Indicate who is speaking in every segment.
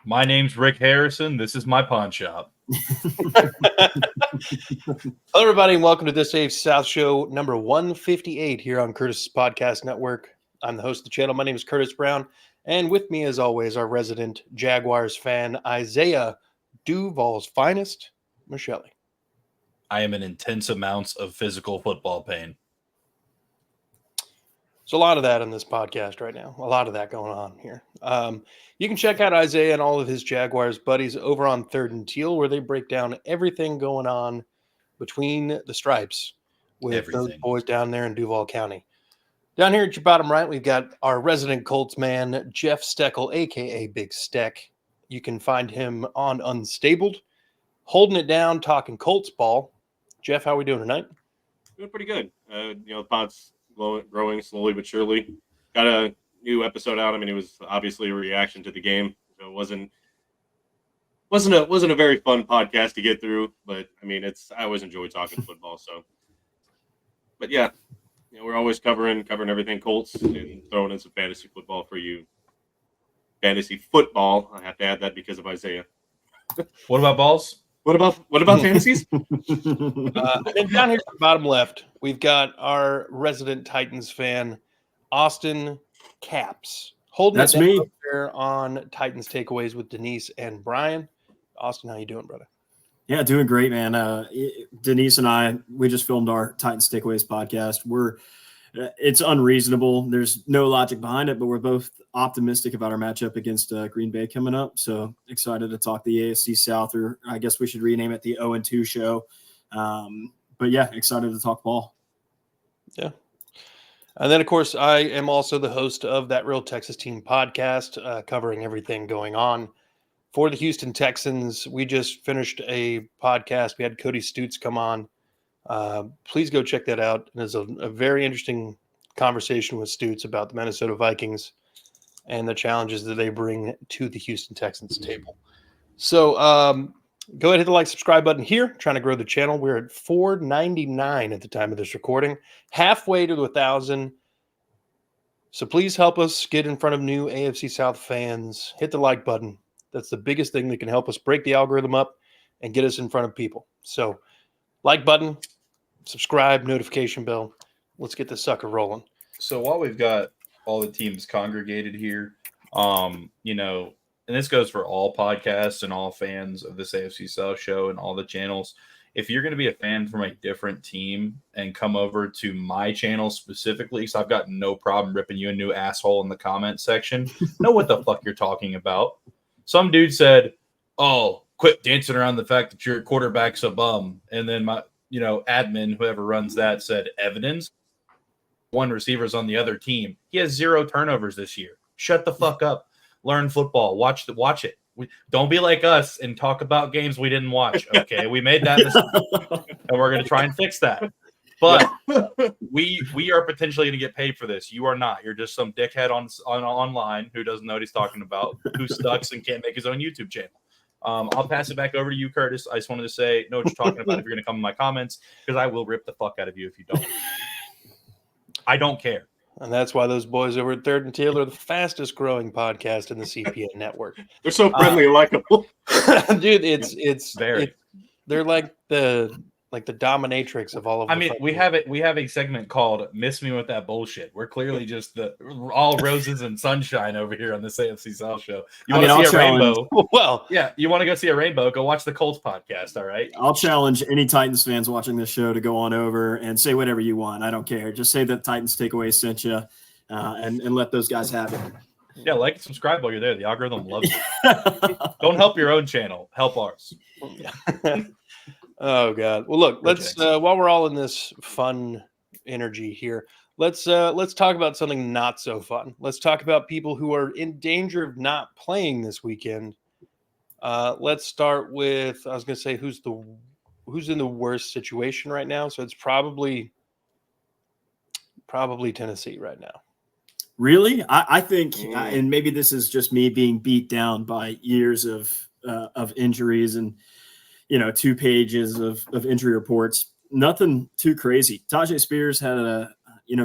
Speaker 1: My name's Rick Harrison. This is my pawn shop.
Speaker 2: Hello, everybody, and welcome to this AFC South show number 158 here on Curtis Podcast Network. I'm the host of the channel. My name is Curtis Brown, and with me, as always, our resident Jaguars fan, Isaiah Duval's finest, Michelle.
Speaker 1: I am in intense amounts of physical football pain.
Speaker 2: So a lot of that in this podcast right now. A lot of that going on here. You can check out Isaiah and all of his Jaguars buddies over on Third and Teal, where they break down everything going on between the stripes with those boys down there in Duval County. Down here at your bottom right, we've got our resident Colts man, Jeff Steckel, a.k.a. Big Steck. You can find him on Unstabled, holding it down, talking Colts ball. Jeff, how are we doing tonight?
Speaker 3: Doing pretty good. The pod's growing slowly but surely. Got a new episode out. I mean, it was obviously a reaction to the game. So it wasn't a very fun podcast to get through, but I mean, I always enjoy talking football. So, but yeah, we're always covering everything Colts and throwing in some fantasy football for you. Fantasy football. I have to add that because of Isaiah.
Speaker 1: What about balls?
Speaker 3: What about fantasies?
Speaker 2: And down here at the bottom left, we've got our resident Titans fan, Austin Caps, holding
Speaker 4: That's
Speaker 2: it down
Speaker 4: me
Speaker 2: up there on Titans Takeaways with Denise and Brian. Austin, how you doing, brother?
Speaker 4: Yeah, doing great, man. Denise and I, we just filmed our Titans Takeaways podcast. It's unreasonable. There's no logic behind it, but we're both optimistic about our matchup against Green Bay coming up. So excited to talk the AFC South, or I guess we should rename it the 0-2 show. But yeah, excited to talk ball.
Speaker 2: Yeah. And then, of course, I am also the host of That Real Texas Team podcast, covering everything going on for the Houston Texans. We just finished a podcast. We had Cody Stutes come on. Please go check that out. There's a very interesting conversation with Stutes about the Minnesota Vikings and the challenges that they bring to the Houston Texans table. So go ahead, hit the like, subscribe button here. Trying to grow the channel. We're at 499 at the time of this recording, halfway to 1,000. So please help us get in front of new AFC South fans. Hit the like button. That's the biggest thing that can help us break the algorithm up and get us in front of people. So like button, subscribe, notification bell. Let's get this sucker rolling.
Speaker 1: So while we've got all the teams congregated here, and this goes for all podcasts and all fans of this AFC South show and all the channels. If you're going to be a fan from a different team and come over to my channel specifically, so I've got no problem ripping you a new asshole in the comment section. Know what the fuck you're talking about. Some dude said, "Oh, quit dancing around the fact that your quarterback's a bum." And then my, admin, whoever runs that, said, "Evidence. One receiver's on the other team. He has 0 turnovers this year. Shut the fuck up. Learn football. Watch it. Don't be like us and talk about games we didn't watch. Okay, we made that mistake, and we're going to try and fix that. But we are potentially going to get paid for this. You are not. You're just some dickhead online who doesn't know what he's talking about, who sucks and can't make his own YouTube channel." I'll pass it back over to you, Curtis. I just wanted to say, know what you're talking about if you're going to come in my comments, because I will rip the fuck out of you if you don't. I don't care.
Speaker 2: And that's why those boys over at Third and Teal are the fastest growing podcast in the CPN network.
Speaker 3: They're so friendly and likable.
Speaker 2: Dude, they're like the dominatrix of all of them.
Speaker 1: I mean, we have a segment called "Miss Me with That Bullshit." We're clearly just all roses and sunshine over here on this AFC South show. You want to see a rainbow?
Speaker 2: Well,
Speaker 1: yeah, you want to go see a rainbow? Go watch the Colts podcast. All right.
Speaker 4: I'll challenge any Titans fans watching this show to go on over and say whatever you want. I don't care. Just say that Titans Takeaway sent you, and let those guys have it.
Speaker 1: Yeah, like and subscribe while you're there. The algorithm loves it. Don't help your own channel. Help ours.
Speaker 2: Oh God! Well, look. Let's while we're all in this fun energy here, let's talk about something not so fun. Let's talk about people who are in danger of not playing this weekend. Let's start with, I was going to say, who's in the worst situation right now. So it's probably Tennessee right now.
Speaker 4: Really, I think, and maybe this is just me being beat down by years of injuries and 2 pages of injury reports. Nothing too crazy. Tajay Spears had a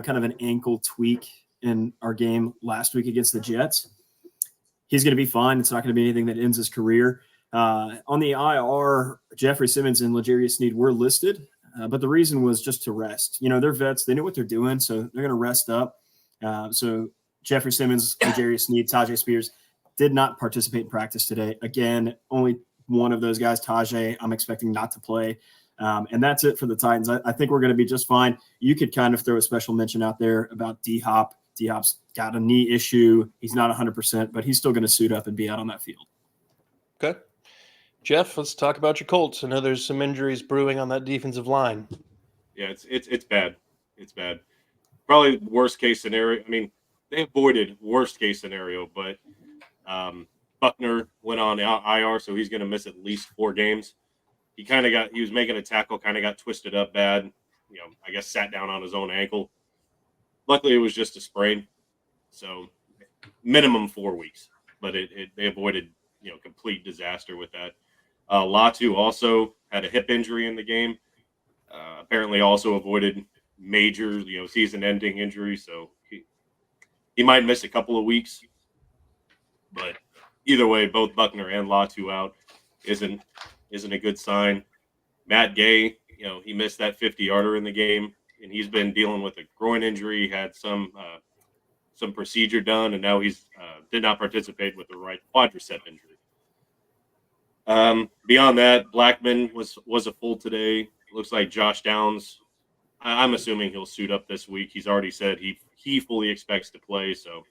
Speaker 4: kind of an ankle tweak in our game last week against the Jets. he's going to be fine. It's not going to be anything that ends his career. On the IR, Jeffrey Simmons and L'Jarius Sneed were listed, but the reason was just to rest. They're vets. They know what they're doing, so they're going to rest up. So Jeffrey Simmons, L'Jarius Sneed, Tajay Spears did not participate in practice today. Again, only one of those guys, Tajay, I'm expecting not to play. And that's it for the Titans. I think we're going to be just fine. You could kind of throw a special mention out there about D-Hop. D-Hop's got a knee issue. He's not 100%, but he's still going to suit up and be out on that field.
Speaker 2: Okay. Jeff, let's talk about your Colts. I know there's some injuries brewing on that defensive line.
Speaker 3: Yeah, it's bad. It's bad. Probably worst case scenario. I mean, they avoided worst case scenario, but Buckner went on IR, so he's going to miss at least 4 games. He was making a tackle, kind of got twisted up bad. I guess sat down on his own ankle. Luckily, it was just a sprain, so minimum 4 weeks. But they avoided complete disaster with that. Latu also had a hip injury in the game. Apparently, also avoided major season-ending injury, so he might miss a couple of weeks. But either way, both Buckner and Latu out isn't a good sign. Matt Gay, he missed that 50-yarder in the game, and he's been dealing with a groin injury. He had some procedure done, and now he's did not participate with the right quadricep injury. Beyond that, Blackman was a full today. Looks like Josh Downs, I'm assuming he'll suit up this week. He's already said he fully expects to play. So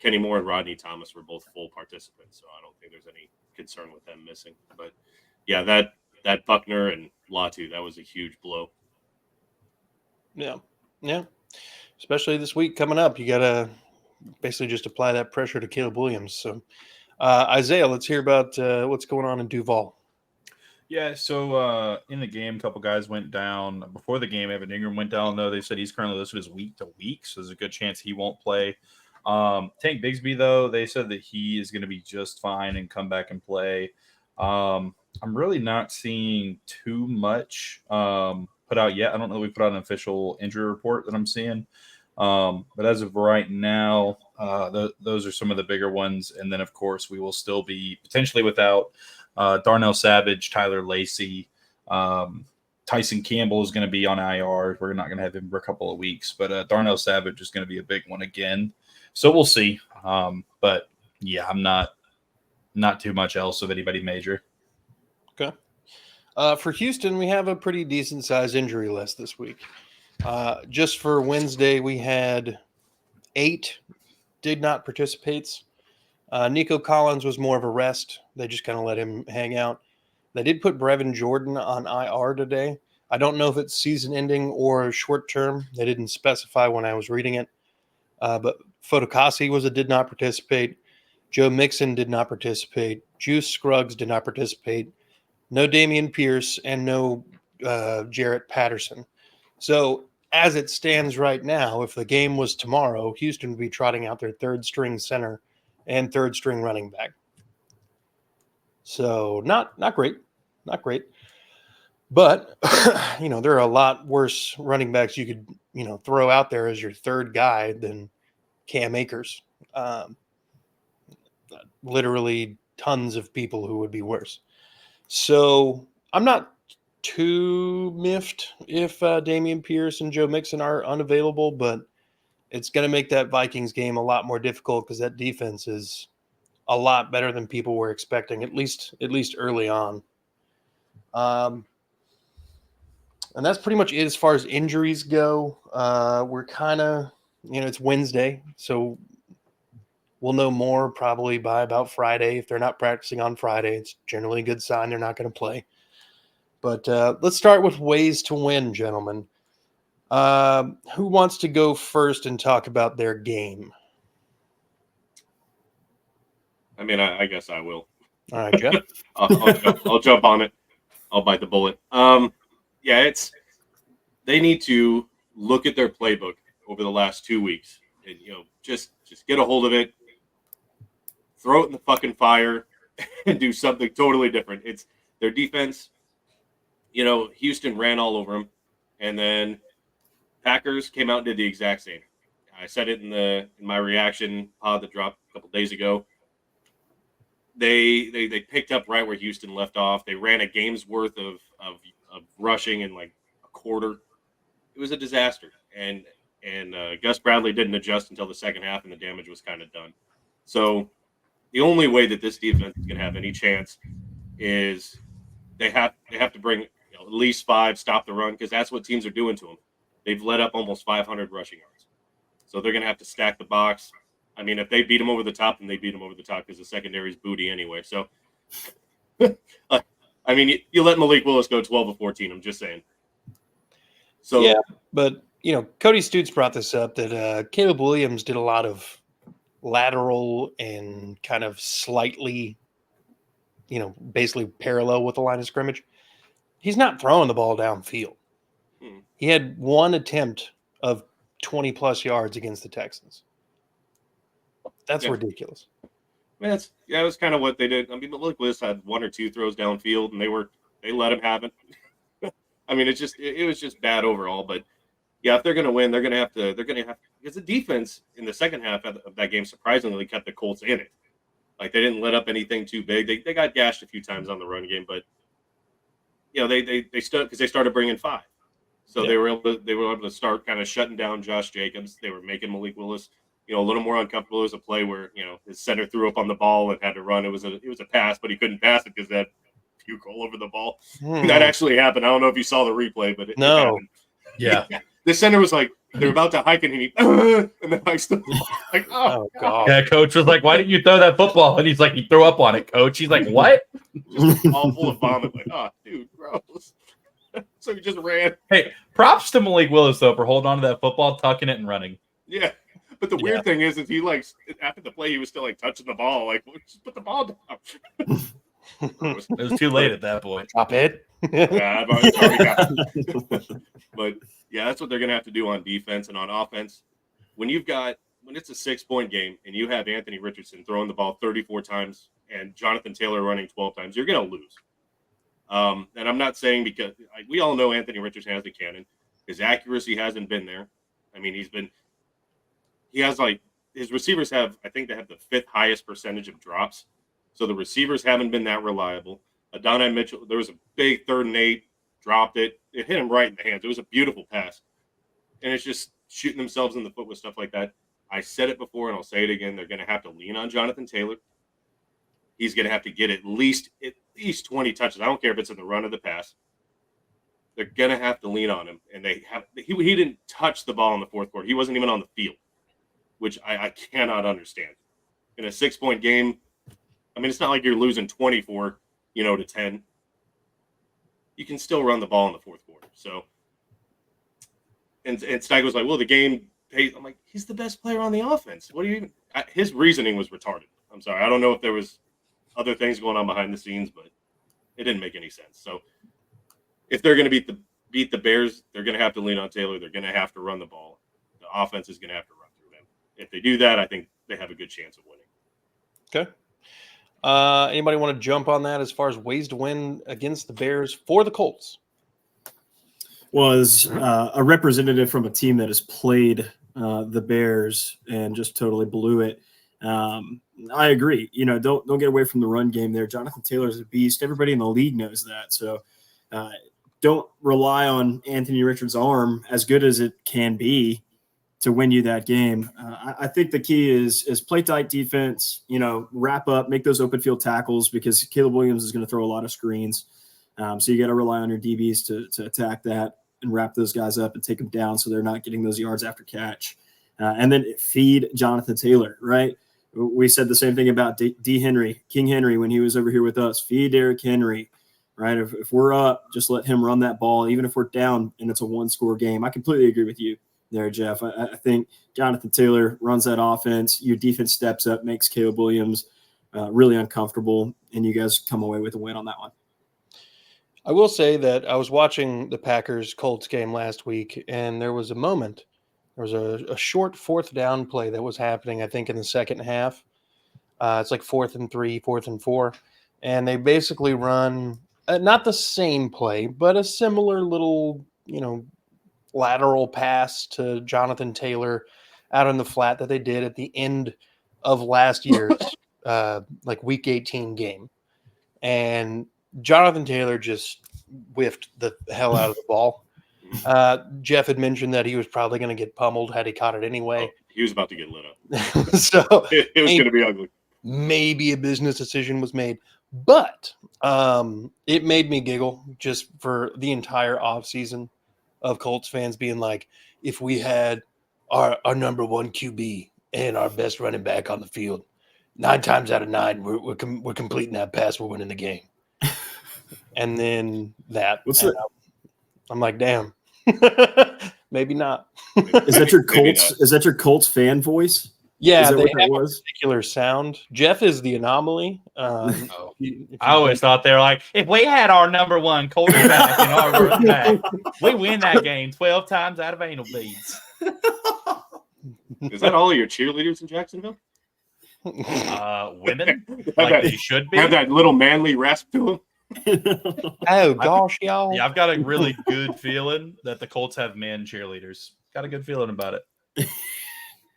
Speaker 3: Kenny Moore and Rodney Thomas were both full participants, so I don't think there's any concern with them missing. But yeah, that Buckner and Latu, that was a huge blow.
Speaker 2: Yeah. Especially this week coming up, you got to basically just apply that pressure to Caleb Williams. So, Isaiah, let's hear about what's going on in Duval.
Speaker 1: Yeah, so in the game, a couple guys went down. Before the game, Evan Ingram went down, though. They said he's currently listed as week to week, so there's a good chance he won't play. Tank Bigsby, though, they said that he is going to be just fine and come back and play. I'm really not seeing too much put out yet. I don't know if we put out an official injury report that I'm seeing. But as of right now, those are some of the bigger ones. And then, of course, we will still be potentially without Darnell Savage, Tyler Lacey. Tyson Campbell is going to be on IR. We're not going to have him for a couple of weeks. But Darnell Savage is going to be a big one again. So we'll see. But, yeah, I'm not too much else of anybody major.
Speaker 2: Okay. For Houston, we have a pretty decent-sized injury list this week. Just for Wednesday, we had 8 did not participates. Nico Collins was more of a rest. They just kind of let him hang out. They did put Brevin Jordan on IR today. I don't know if it's season ending or short term. They didn't specify when I was reading it. But Fotokasi did not participate. Joe Mixon did not participate. Juice Scruggs did not participate. No Damian Pierce and no Jarrett Patterson. So as it stands right now, if the game was tomorrow, Houston would be trotting out their third-string center and third-string running back. So not great. But, there are a lot worse running backs you could, throw out there as your third guy than Cam Akers. Literally tons of people who would be worse. So I'm not too miffed if Damian Pierce and Joe Mixon are unavailable, but it's going to make that Vikings game a lot more difficult because that defense is a lot better than people were expecting, at least early on. And that's pretty much it as far as injuries go. We're kind of, it's Wednesday, so we'll know more probably by about Friday. If they're not practicing on Friday, it's generally a good sign they're not going to play. But let's start with ways to win, gentlemen. Who wants to go first and talk about their game?
Speaker 3: I mean, I guess I will.
Speaker 2: All right, Jeff.
Speaker 3: I'll jump on it. I'll bite the bullet. Yeah, they need to look at their playbook over the last 2 weeks and just get a hold of it, throw it in the fucking fire, and do something totally different. It's their defense. Houston ran all over them, and then Packers came out and did the exact same. I said it in my reaction pod that dropped a couple days ago. they picked up right where Houston left off. They ran a game's worth of rushing in like a quarter. It was a disaster, and Gus Bradley didn't adjust until the second half, and the damage was kind of done. So the only way that this defense is going to have any chance is they have to bring at least 5, stop the run, because that's what teams are doing to them. They've let up almost 500 rushing yards, so they're going to have to stack the box. I mean, if they beat them over the top, then they beat them over the top because the secondary is booty anyway. So, I mean, you let Malik Willis go 12 of 14. I'm just saying. So
Speaker 2: yeah, but Cody Stutes brought this up that Caleb Williams did a lot of lateral and kind of slightly, basically parallel with the line of scrimmage. He's not throwing the ball downfield. He had one attempt of 20 plus yards against the Texans. That's ridiculous.
Speaker 3: I mean, it was kind of what they did. I mean, Malik Willis had 1 or 2 throws downfield, and they let him have it. I mean, it was just bad overall. But yeah, if they're going to win, they're going to have because the defense in the second half of that game surprisingly kept the Colts in it. Like, they didn't let up anything too big. They got gashed a few times on the run game, but they stood because they started bringing 5. So they were able to start kind of shutting down Josh Jacobs. They were making Malik Willis a little more uncomfortable. It was a play where his center threw up on the ball and had to run. It was a pass, but he couldn't pass it because that puke all over the ball. That actually happened. I don't know if you saw the replay, but it happened.
Speaker 1: Yeah.
Speaker 3: The center was like, they're about to hike it, and he and then hikes the ball. Like, oh
Speaker 2: God.
Speaker 1: Yeah, coach was like, why didn't you throw that football? And he's like, he threw up on it, coach. He's like, what?
Speaker 3: Just all full of vomit. Like, oh, dude, gross. So he just ran.
Speaker 1: Hey, props to Malik Willis, though, for holding on to that football, tucking it, and running.
Speaker 3: Yeah. But the weird thing is he, like, after the play, he was still, like, touching the ball. Like, just put the ball down.
Speaker 1: It was too late at that point.
Speaker 2: Drop it.
Speaker 3: Yeah, I've already got it. But, yeah, that's what they're going to have to do on defense and on offense. When it's a 6-point game and you have Anthony Richardson throwing the ball 34 times and Jonathan Taylor running 12 times, you're going to lose. And I'm not saying because we all know Anthony Richardson has the cannon. His accuracy hasn't been there. I mean, his receivers I think they have the 5th highest percentage of drops. So the receivers haven't been that reliable. Adonai Mitchell, there was a big 3rd and 8, dropped it. It hit him right in the hands. It was a beautiful pass. And it's just shooting themselves in the foot with stuff like that. I said it before and I'll say it again. They're going to have to lean on Jonathan Taylor. He's going to have to get at least 20 touches. I don't care if it's in the run or the pass. They're going to have to lean on him. And he didn't touch the ball in the 4th quarter. He wasn't even on the field, which I cannot understand. In a 6-point game, I mean, it's not like you're losing 24, to 10. You can still run the ball in the 4th quarter. So, and Steig was like, well, the game pays. I'm like, he's the best player on the offense. What do you even? His reasoning was retarded. I'm sorry. I don't know if there was other things going on behind the scenes, but it didn't make any sense. So if they're going to beat the Bears, they're going to have to lean on Taylor. They're going to have to run the ball. The offense is going to have to run through them. If they do that, I think they have a good chance of winning.
Speaker 2: Okay. Anybody want to jump on that as far as ways to win against the Bears for the Colts?
Speaker 4: Well, as a representative from a team that has played the Bears and just totally blew it, I agree. Don't get away from the run game there. Jonathan Taylor is a beast. Everybody in the league knows that. So don't rely on Anthony Richards' arm, as good as it can be, to win you that game. I think the key is play tight defense, wrap up, make those open field tackles, because Caleb Williams is going to throw a lot of screens. So you got to rely on your DBs to attack that and wrap those guys up and take them down so they're not getting those yards after catch. And then feed Jonathan Taylor, right? We said the same thing about D. Henry, King Henry, when he was over here with us. Feed Derrick Henry, right? If we're up, just let him run that ball, even if we're down and it's a 1-score game. I completely agree with you there, Jeff. I think Jonathan Taylor runs that offense. Your defense steps up, makes Caleb Williams really uncomfortable, and you guys come away with a win on that one.
Speaker 2: I will say that I was watching the Packers-Colts game last week, and there was a moment. There was a short 4th down play that was happening, I think, in the second half. It's like 4th and 3, 4th and 4. And they basically run not the same play, but a similar little, lateral pass to Jonathan Taylor out in the flat that they did at the end of last year's like week 18 game, and Jonathan Taylor just whiffed the hell out of the ball. Jeff had mentioned that he was probably going to get pummeled had he caught it anyway.
Speaker 3: Oh, he was about to get lit up.
Speaker 2: So
Speaker 3: It was going to be ugly.
Speaker 2: maybe a business decision was made, but it made me giggle just for the entire offseason of Colts fans being like, if we had our number one QB and our best running back on the field, 9 times out of 9, we're completing that pass, we're winning the game. And then that. I'm like, damn. Maybe not.
Speaker 4: Is that your Colts? Is that your Colts fan voice?
Speaker 2: Yeah,
Speaker 4: they
Speaker 2: have a particular sound. Jeff is the anomaly.
Speaker 1: I always thought they were like, if we had our number one quarterback and our running back, we win that game 12 times out of anal beads.
Speaker 3: Is that all of your cheerleaders in Jacksonville?
Speaker 1: Women, like they should be.
Speaker 3: Have that little manly rasp to them.
Speaker 2: Oh gosh, y'all!
Speaker 1: Yeah, I've got a really good feeling that the Colts have men cheerleaders. Got a good feeling about it.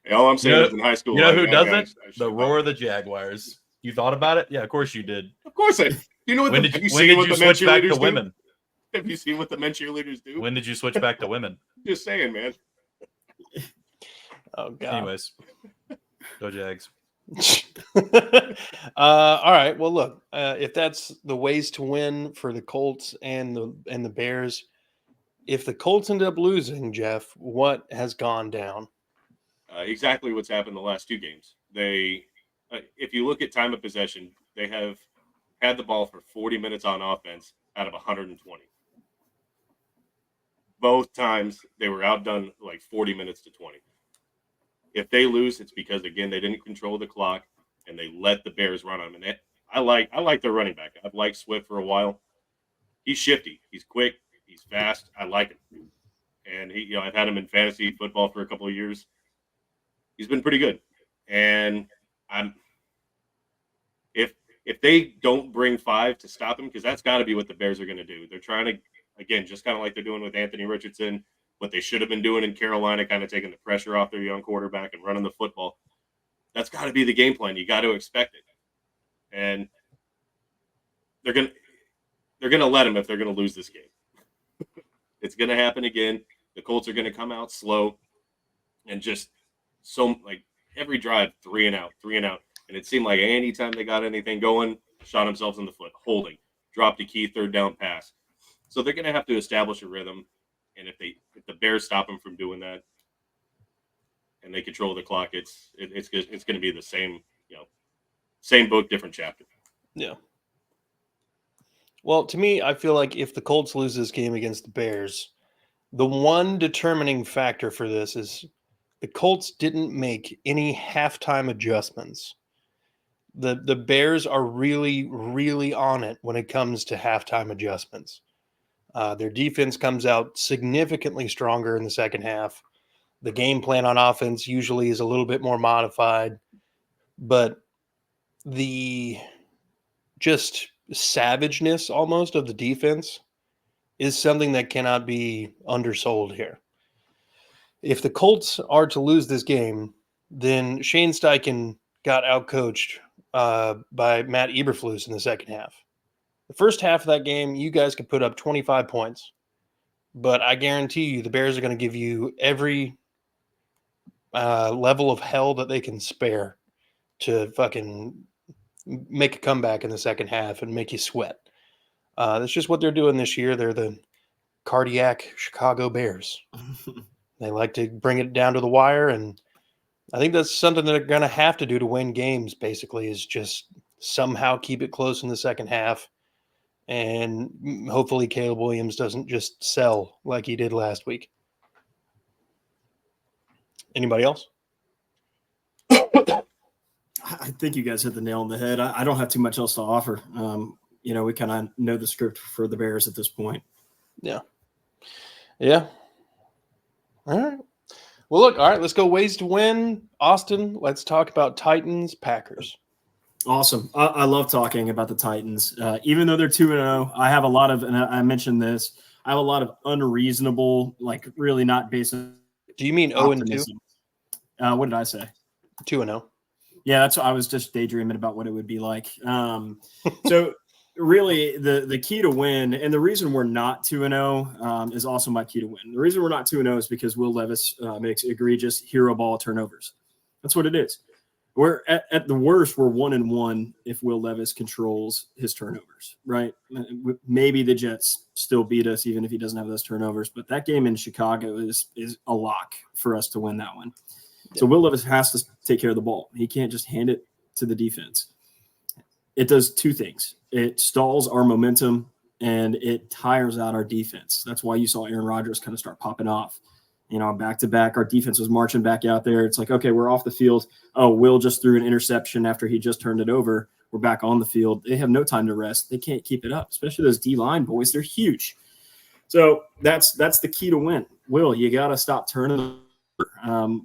Speaker 3: Hey, all I'm saying is in high school.
Speaker 1: You know who doesn't? The roar of the Jaguars. You thought about it? Yeah, of course you did.
Speaker 3: Of course I. You know what?
Speaker 1: When did you switch back to women?
Speaker 3: Have you seen what the men cheerleaders do?
Speaker 1: When did you switch back to women?
Speaker 3: Just saying, man.
Speaker 2: Oh God.
Speaker 1: Anyways, go Jags.
Speaker 2: All right. Well, look, if that's the ways to win for the Colts and the Bears, if the Colts end up losing, Jeff, what has gone down?
Speaker 3: Exactly what's happened the last 2 games. They, if you look at time of possession, they have had the ball for 40 minutes on offense out of 120. Both times they were outdone like 40 minutes to 20. If they lose, it's because, again, they didn't control the clock and they let the Bears run on them. And I like their running back. I've liked Swift for a while. He's shifty. He's quick. He's fast. I like him. And I've had him in fantasy football for a couple of years. He's been pretty good. And if they don't bring 5 to stop him, because that's got to be what the Bears are going to do. They're trying to, again, just kind of like they're doing with Anthony Richardson, what they should have been doing in Carolina, kind of taking the pressure off their young quarterback and running the football. That's got to be the game plan. You got to expect it. And they're gonna let him if they're gonna lose this game. It's gonna happen again. The Colts are gonna come out slow and just every drive 3 and out. And it seemed like anytime they got anything going, shot themselves in the foot, holding, dropped a key 3rd down pass. So they're gonna have to establish a rhythm. And if the Bears stop them from doing that, and they control the clock, it's going to be the same book, different chapter.
Speaker 2: Yeah. Well, to me, I feel like if the Colts lose this game against the Bears, the one determining factor for this is the Colts didn't make any halftime adjustments. The Bears are really, really on it when it comes to halftime adjustments. Their defense comes out significantly stronger in the second half. The game plan on offense usually is a little bit more modified, but the just savageness almost of the defense is something that cannot be undersold here. If the Colts are to lose this game, then Shane Steichen got outcoached by Matt Eberflus in the second half. The first half of that game, you guys could put up 25 points, but I guarantee you the Bears are going to give you every level of hell that they can spare to fucking make a comeback in the second half and make you sweat. That's just what they're doing this year. They're the cardiac Chicago Bears. They like to bring it down to the wire, and I think that's something that they're going to have to do to win games, basically, is just somehow keep it close in the second half. And hopefully Caleb Williams doesn't just sell like he did last week. Anybody else?
Speaker 4: I think you guys hit the nail on the head. I don't have too much else to offer. We kind of know the script for the Bears at this point.
Speaker 2: Yeah. All right. Well, look, all right, let's go ways to win. Austin, let's talk about Titans, Packers.
Speaker 4: Awesome. I love talking about the Titans. Even though they're 2-0, I have a lot of, and I mentioned this, I have a lot of unreasonable, really not based on.
Speaker 2: Do you mean 0-2?
Speaker 4: What did I say?
Speaker 2: 2-0.
Speaker 4: Yeah, that's what I was just daydreaming about what it would be like. So really the key to win, and the reason we're not 2-0 is also my key to win. The reason we're not 2-0 is because Will Levis makes egregious hero ball turnovers. That's what it is. We're at the worst, we're 1-1 if Will Levis controls his turnovers, right? Maybe the Jets still beat us even if he doesn't have those turnovers, but that game in Chicago is a lock for us to win that one. So Will Levis has to take care of the ball. He can't just hand it to the defense. It does two things. It stalls our momentum and it tires out our defense. That's why you saw Aaron Rodgers kind of start popping off. Back to back, our defense was marching back out there. It's like, okay, we're off the field. Oh, Will just threw an interception after he just turned it over. We're back on the field. They have no time to rest. They can't keep it up, especially those D-line boys. They're huge. So that's the key to win. Will, you got to stop turning.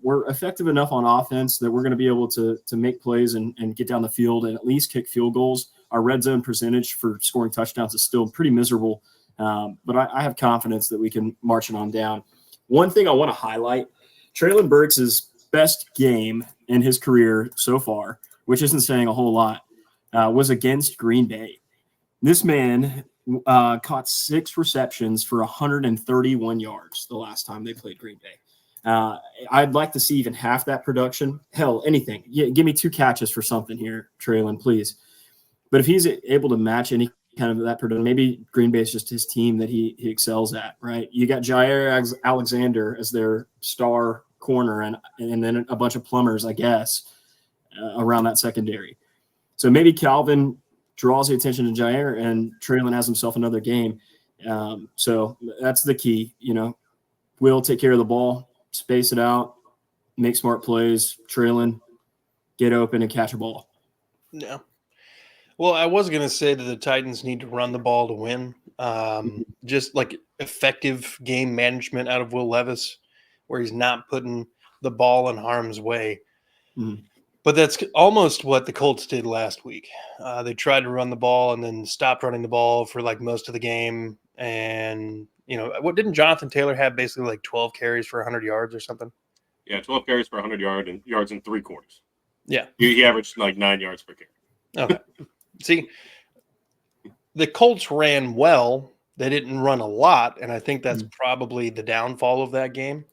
Speaker 4: We're effective enough on offense that we're going to be able to make plays and get down the field and at least kick field goals. Our red zone percentage for scoring touchdowns is still pretty miserable, but I have confidence that we can march it on down. One thing I want to highlight, Treylon Burks' best game in his career so far, which isn't saying a whole lot, was against Green Bay. This man caught 6 receptions for 131 yards the last time they played Green Bay. I'd like to see even half that production. Hell, anything. Yeah, give me 2 catches for something here, Treylon, please. But if he's able to match any kind of that production, maybe Green Bay is just his team that he excels at, right? You got Jair Alexander as their star corner and then a bunch of plumbers, I guess, around that secondary. So maybe Calvin draws the attention to Jair and Treylon has himself another game. So that's the key. Will take care of the ball, space it out, make smart plays. Treylon, get open and catch a ball.
Speaker 2: Yeah. Well, I was going to say that the Titans need to run the ball to win. Just like effective game management out of Will Levis, where he's not putting the ball in harm's way. But that's almost what the Colts did last week. They tried to run the ball and then stopped running the ball for like most of the game. And, what didn't Jonathan Taylor have basically like 12 carries for 100 yards or something?
Speaker 3: Yeah, 12 carries for 100 yards in 3 quarters.
Speaker 2: Yeah.
Speaker 3: He averaged like 9 yards per carry.
Speaker 2: Okay. See, the Colts ran well. They didn't run a lot, and I think that's probably the downfall of that game.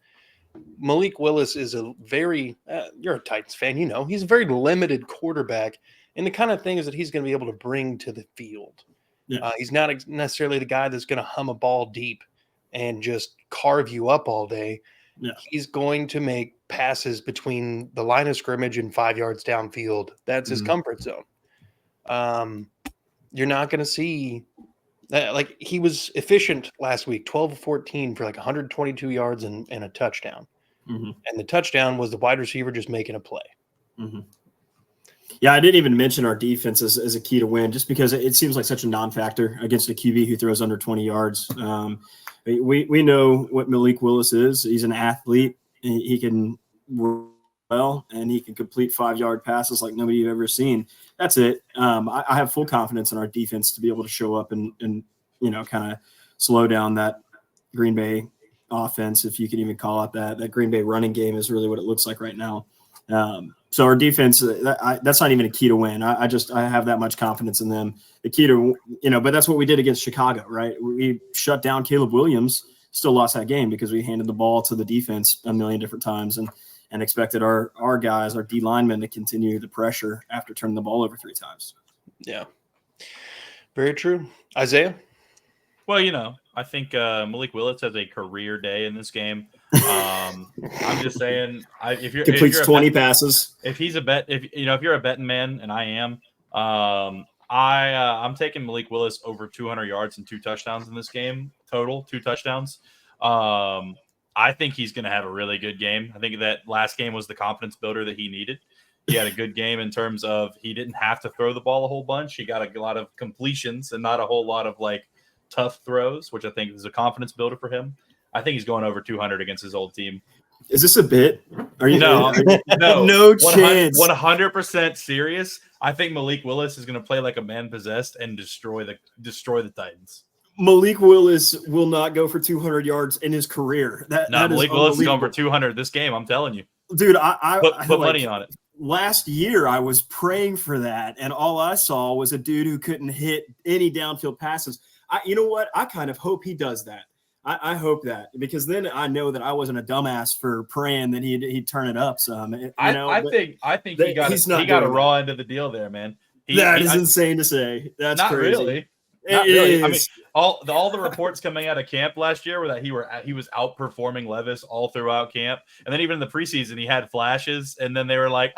Speaker 2: Malik Willis is a very you're a Titans fan, he's a very limited quarterback, and the kind of things that he's going to be able to bring to the field. Yeah. He's not necessarily the guy that's going to hum a ball deep and just carve you up all day. Yeah. He's going to make passes between the line of scrimmage and 5 yards downfield. That's his comfort zone. You're not going to see that. Like, he was efficient last week, 12 of 14 for like 122 yards and a touchdown. And the touchdown was the wide receiver just making a play.
Speaker 4: Yeah, I didn't even mention our defense as a key to win, just because it seems like such a non-factor against a QB who throws under 20 yards. We know what Malik Willis is. He's an athlete. He can work well, and he can complete 5-yard passes like nobody you've ever seen. That's it. I have full confidence in our defense to be able to show up and kind of slow down that Green Bay offense, if you can even call it that. That Green Bay running game is really what it looks like right now. So our defense, that's not even a key to win. I have that much confidence in them. The key to, but that's what we did against Chicago, right? We shut down Caleb Williams, still lost that game because we handed the ball to the defense a million different times and expected our guys, our D linemen, to continue the pressure after turning the ball over 3 times.
Speaker 2: Yeah. Very true. Isaiah?
Speaker 1: Well, I think Malik Willis has a career day in this game. I'm just saying, if you're
Speaker 4: completes 20 passes.
Speaker 1: If he's a bet, if you're a betting man, and I am, I'm taking Malik Willis over 200 yards and 2 touchdowns in this game total, 2 touchdowns. I think he's going to have a really good game. I think that last game was the confidence builder that he needed. He had a good game in terms of he didn't have to throw the ball a whole bunch. He got a lot of completions and not a whole lot of like tough throws, which I think is a confidence builder for him. I think he's going over 200 against his old team.
Speaker 4: Is this a bit? Are you
Speaker 1: no
Speaker 4: chance?
Speaker 1: 100% serious. I think Malik Willis is going to play like a man possessed and destroy the Titans.
Speaker 4: Malik Willis will not go for 200 yards in his career. That
Speaker 1: Malik Willis is going for 200 this game. I'm telling you,
Speaker 4: dude.
Speaker 1: I put money on it.
Speaker 4: last year I was praying for that, and all I saw was a dude who couldn't hit any downfield passes. You know what? I kind of hope he does that. I hope that, because then I know that I wasn't a dumbass for praying that he'd turn it up some.
Speaker 1: I think he got a raw end of the deal there, man.
Speaker 4: That is insane to say. That's
Speaker 1: not
Speaker 4: crazy.
Speaker 1: Really. Not really. I mean, all the reports coming out of camp last year were that he was outperforming Levis all throughout camp, and then even in the preseason he had flashes, and then they were like,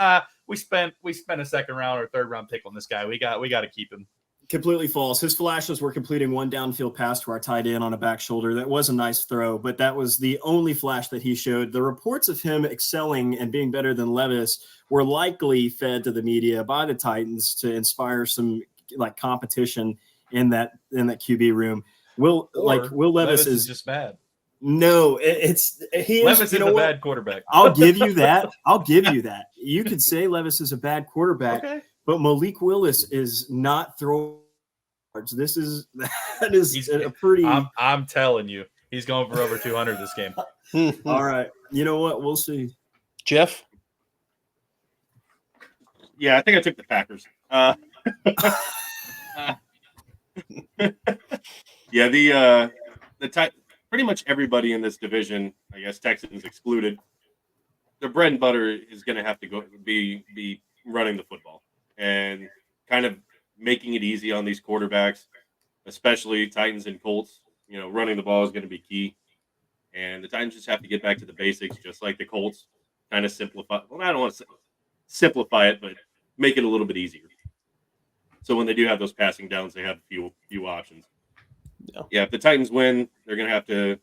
Speaker 1: we spent a second round or third round pick on this guy. We got to keep him.
Speaker 4: Completely false. His flashes were completing one downfield pass to our tight end on a back shoulder. That was a nice throw, but that was the only flash that he showed. The reports of him excelling and being better than Levis were likely fed to the media by the Titans to inspire some like competition in that QB room. Will Levis is
Speaker 1: just bad.
Speaker 4: No,
Speaker 1: Levis is a bad quarterback.
Speaker 4: I'll give you that. You could say Levis is a bad quarterback. Okay. But Malik Willis is not throwing yards. That is a pretty.
Speaker 1: I'm telling you, he's going for over 200 this game.
Speaker 4: All right, you know what? We'll see.
Speaker 2: Jeff.
Speaker 3: Yeah, I think I took the Packers. Yeah, pretty much everybody in this division, I guess Texans excluded, their bread and butter is going to have to be running the football. And kind of making it easy on these quarterbacks, especially Titans and Colts. You know, running the ball is going to be key. And the Titans just have to get back to the basics, just like the Colts. Kind of simplify. Well, I don't want to simplify it, but make it a little bit easier. So when they do have those passing downs, they have a few options. Yeah, if the Titans win, they're going to have to.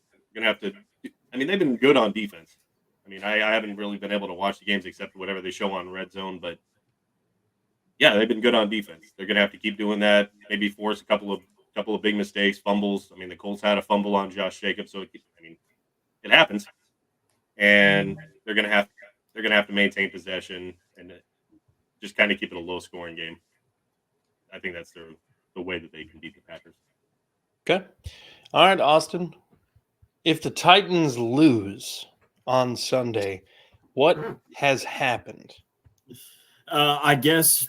Speaker 3: I mean, they've been good on defense. I mean, I haven't really been able to watch the games except whatever they show on Red Zone, but. Yeah, they've been good on defense. They're going to have to keep doing that. Maybe force a couple of big mistakes, fumbles. I mean, the Colts had a fumble on Josh Jacobs, so it happens. And they're going to have to maintain possession and just kind of keep it a low-scoring game. I think that's the way that they can beat the Packers.
Speaker 2: Okay, all right, Austin. If the Titans lose on Sunday, what has happened?
Speaker 4: I guess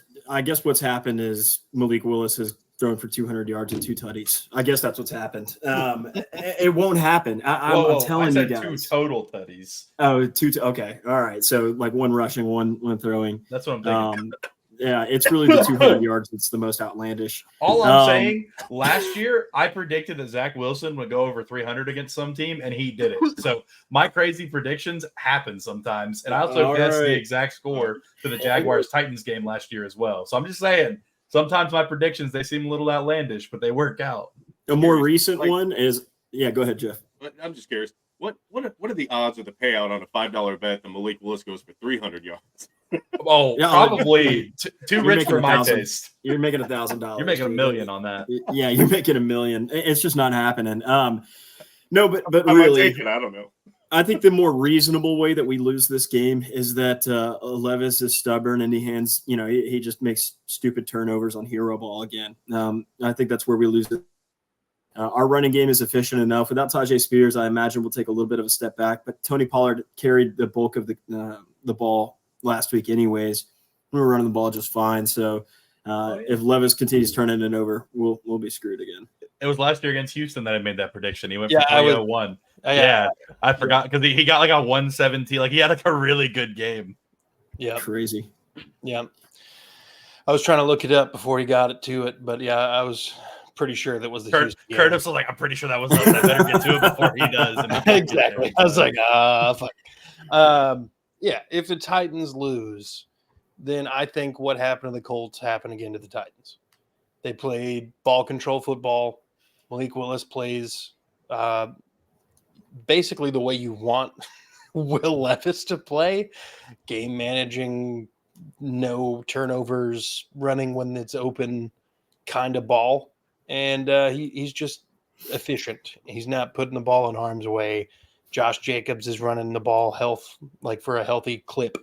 Speaker 4: what's happened is Malik Willis has thrown for 200 yards and 2 tutties. I guess that's what's happened. It won't happen. I'm telling you guys.
Speaker 1: 2 total tutties.
Speaker 4: Oh, 2. Okay. All right. So like 1 rushing, one throwing.
Speaker 1: That's what I'm thinking.
Speaker 4: Yeah, it's really the 200 yards that's the most outlandish.
Speaker 1: All I'm saying, last year I predicted that Zach Wilson would go over 300 against some team, and he did it. So my crazy predictions happen sometimes, and I also guessed the exact score to the Jaguars-Titans game last year as well. So I'm just saying, sometimes my predictions, they seem a little outlandish, but they work out.
Speaker 4: A more recent one is – yeah, go ahead, Jeff.
Speaker 3: I'm just curious. What are the odds of the payout on a $5 bet that Malik Willis goes for 300 yards?
Speaker 1: Oh, yeah, probably too rich for my taste.
Speaker 4: You're making $1,000.
Speaker 1: You're making $1 million on that.
Speaker 4: Yeah, you're making $1 million. It's just not happening. No, but really,
Speaker 3: I don't know.
Speaker 4: I think the more reasonable way that we lose this game is that Levis is stubborn and he just makes stupid turnovers on hero ball again. I think that's where we lose it. Our running game is efficient enough. Without Tajay Spears, I imagine we'll take a little bit of a step back. But Tony Pollard carried the bulk of the ball last week anyways. We were running the ball just fine. So if Levis continues turning it over, we'll be screwed again.
Speaker 1: It was last year against Houston that I made that prediction. He went for 301. Yeah, I forgot because he got like a 117. Like he had like a really good game.
Speaker 2: Yeah,
Speaker 4: crazy.
Speaker 2: Yeah, I was trying to look it up before he got to it, but yeah, I was pretty sure that was the Houston game.
Speaker 1: Curtis was like, I'm pretty sure that was us. I better get to it before he does. And
Speaker 2: exactly. I was like, fuck. Yeah, if the Titans lose, then I think what happened to the Colts happened again to the Titans. They played ball control football. Malik Willis plays basically the way you want Will Levis to play, game managing, no turnovers, running when it's open kind of ball. And he's just efficient. He's not putting the ball in harm's way. Josh Jacobs is running the ball for a healthy clip.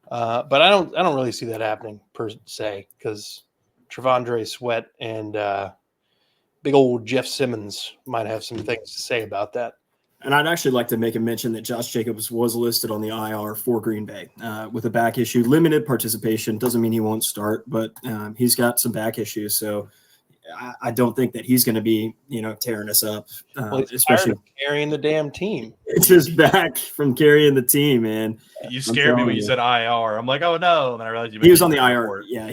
Speaker 2: But I don't really see that happening per se because Trevondre Sweat and big old Jeff Simmons might have some things to say about that.
Speaker 4: And I'd actually like to make a mention that Josh Jacobs was listed on the IR for Green Bay with a back issue. Limited participation doesn't mean he won't start, but he's got some back issues. So I don't think that he's going to be, tearing us up, especially
Speaker 2: carrying the damn team.
Speaker 4: It's just back from carrying the team, man.
Speaker 1: You scared me when you said IR. I'm like, oh no, and then I realized
Speaker 4: he was on the IR. Yeah,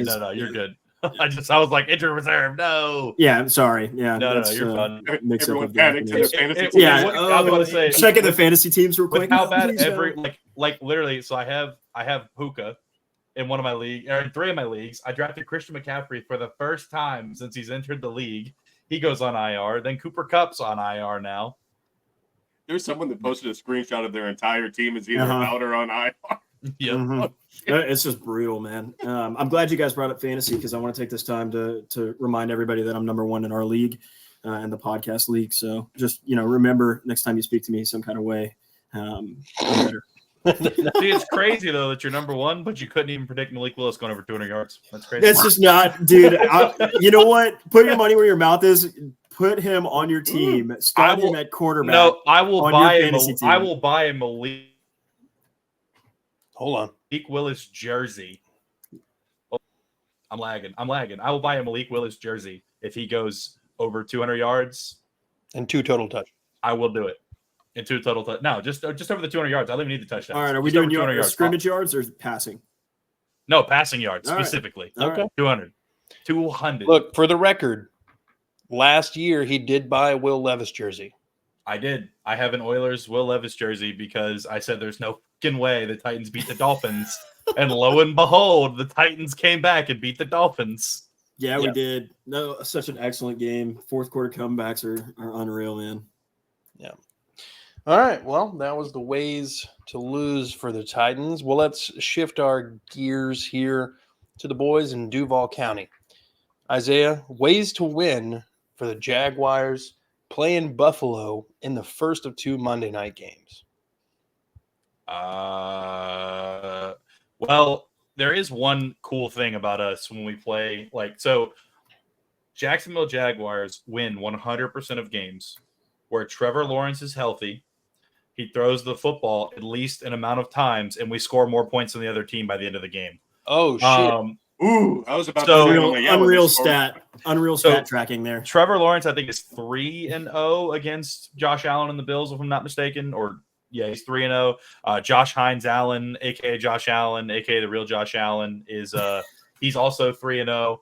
Speaker 1: no, you're good. I was like injured reserve. No.
Speaker 4: Yeah, I'm sorry. Yeah,
Speaker 1: no, you're fine.
Speaker 3: Everyone panicked in their fantasy team.
Speaker 4: Yeah,
Speaker 1: I was about to say,
Speaker 4: checking the fantasy teams real quick.
Speaker 1: How bad like literally? So I have Hookah in one of my leagues, or in 3 of my leagues. I drafted Christian McCaffrey for the first time since he's entered the league. He goes on IR. Then Cooper Kupp's on IR now.
Speaker 3: There's someone that posted a screenshot of their entire team is either out or on IR.
Speaker 1: Yep.
Speaker 4: Mm-hmm. It's just brutal, man. I'm glad you guys brought up fantasy because I want to take this time to remind everybody that I'm number 1 in our league and the podcast league. So just, remember next time you speak to me some kind of way, I'm better.
Speaker 1: See, it's crazy though that you're number 1, but you couldn't even predict Malik Willis going over 200 yards. That's crazy.
Speaker 4: That's just not, dude. You know what? Put your money where your mouth is. Put him on your team. Start him at quarterback.
Speaker 1: No, I will buy him. I will buy a Malik.
Speaker 2: Hold on.
Speaker 1: Malik Willis jersey. Oh, I'm lagging. I will buy a Malik Willis jersey if he goes over 200 yards
Speaker 2: and 2 total touchdowns.
Speaker 1: I will do it. And 2 total touchdowns. No, just over the 200 yards. I don't even need the touchdowns.
Speaker 4: All right, are we doing scrimmage yards or passing?
Speaker 1: No, passing yards
Speaker 4: all
Speaker 1: specifically.
Speaker 4: Right.
Speaker 2: Okay.
Speaker 1: 200.
Speaker 2: Look, for the record, last year he did buy a Will Levis jersey.
Speaker 1: I did. I have an Oilers Will Levis jersey because I said there's no fucking way the Titans beat the Dolphins. And lo and behold, the Titans came back and beat the Dolphins.
Speaker 4: Yeah, we did. No, such an excellent game. Fourth quarter comebacks are unreal, man.
Speaker 2: Yeah. All right. Well, that was the ways to lose for the Titans. Well, let's shift our gears here to the boys in Duval County. Isaiah, ways to win for the Jaguars playing Buffalo in the first of 2 Monday night games.
Speaker 1: Well, there is one cool thing about us when we play. So Jacksonville Jaguars win 100% of games where Trevor Lawrence is healthy. He throws the football at least an amount of times, and we score more points than the other team by the end of the game.
Speaker 2: Oh, shit.
Speaker 3: I was about
Speaker 4: to say unreal stat tracking there.
Speaker 1: Trevor Lawrence, I think, is 3-0 against Josh Allen and the Bills, if I'm not mistaken. He's 3-0. Josh Hines Allen, aka Josh Allen, aka the real Josh Allen, is he's also 3-0.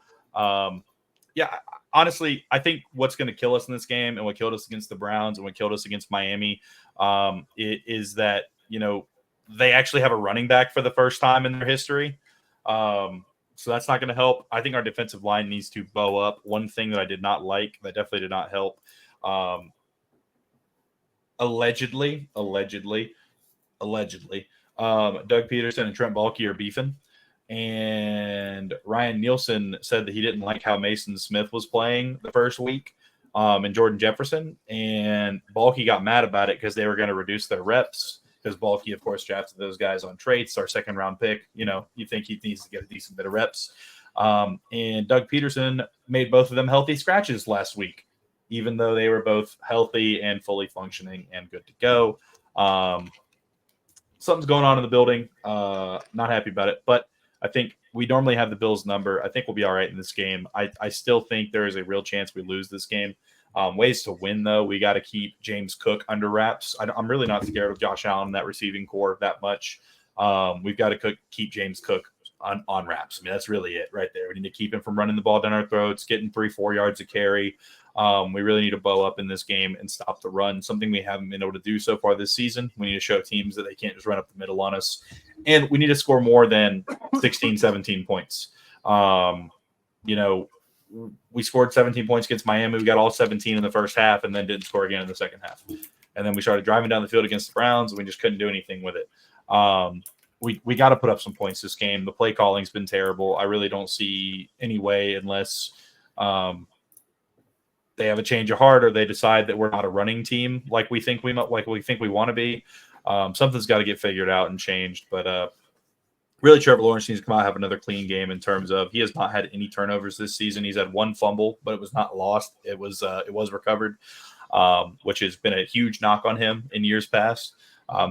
Speaker 1: Honestly, I think what's going to kill us in this game and what killed us against the Browns and what killed us against Miami is that they actually have a running back for the first time in their history. So that's not going to help. I think our defensive line needs to bow up. One thing that I did not like, that definitely did not help. Allegedly, Doug Peterson and Trent Baalke are beefing. And Ryan Nielsen said that he didn't like how Mason Smith was playing the first week and Jordan Jefferson. And Baalke got mad about it because they were going to reduce their reps. Because Baalke, of course, drafted those guys on traits, our second-round pick. You think he needs to get a decent bit of reps. And Doug Peterson made both of them healthy scratches last week, even though they were both healthy and fully functioning and good to go. Something's going on in the building. Not happy about it. But I think we normally have the Bills number. I think we'll be all right in this game. I still think there is a real chance we lose this game. Ways to win, though, we got to keep James Cook under wraps. I'm really not scared of Josh Allen in that receiving core that much. We've got to keep James Cook on wraps. I mean, that's really it right there. We need to keep him from running the ball down our throats, getting 3-4 yards of carry. We really need to bow up in this game and stop the run, something we haven't been able to do so far this season. We need to show teams that they can't just run up the middle on us. And we need to score more than 16, 17 points. We scored 17 points against Miami. We got all 17 in the first half and then didn't score again in the second half. And then we started driving down the field against the Browns, and we just couldn't do anything with it. We got to put up some points this game. The play calling's been terrible. I really don't see any way unless they have a change of heart or they decide that we're not a running team like we think we want to be. Something's got to get figured out and changed. But really, Trevor Lawrence needs to come out and have another clean game in terms of he has not had any turnovers this season. He's had one fumble, but it was not lost. It was recovered. which has been a huge knock on him in years past.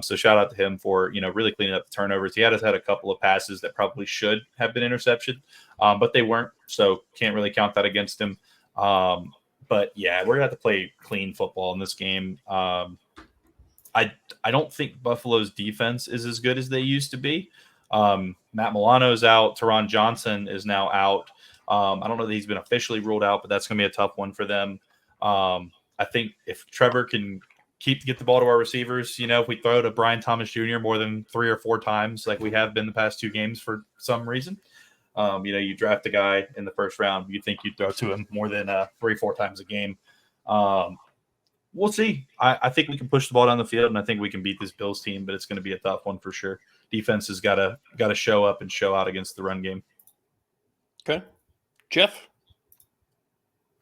Speaker 1: So shout out to him for, really cleaning up the turnovers. He had a couple of passes that probably should have been interception, but they weren't. So can't really count that against him. But yeah, we're going to have to play clean football in this game. I don't think Buffalo's defense is as good as they used to be. Matt Milano's out. Teron Johnson is now out. I don't know that he's been officially ruled out, but that's going to be a tough one for them. I think if Trevor can get the ball to our receivers, if we throw to Brian Thomas Jr. more than 3 or 4 times, like we have been the past 2 games for some reason, you draft a guy in the first round, you think you'd throw to him more than 3 or 4 times a game. We'll see. I think we can push the ball down the field, and I think we can beat this Bills team, but it's going to be a tough one for sure. Defense has got to show up and show out against the run game.
Speaker 2: Okay. Jeff?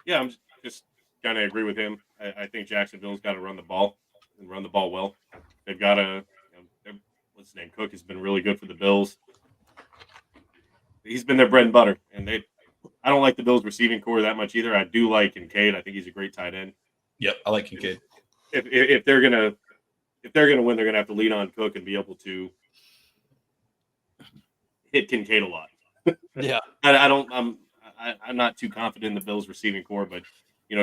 Speaker 3: Yeah, I'm just kind of agree with him. I think Jacksonville's got to run the ball and run the ball well. They've got to, what's his name? Cook has been really good for the Bills. He's been their bread and butter, and I don't like the Bills receiving core that much either. I do like Kincaid. I think he's a great tight end.
Speaker 1: Yep, I like Kincaid.
Speaker 3: If they're gonna win, they're gonna have to lean on Cook and be able to hit Kincaid a lot.
Speaker 2: Yeah,
Speaker 3: I'm not too confident in the Bills receiving core, but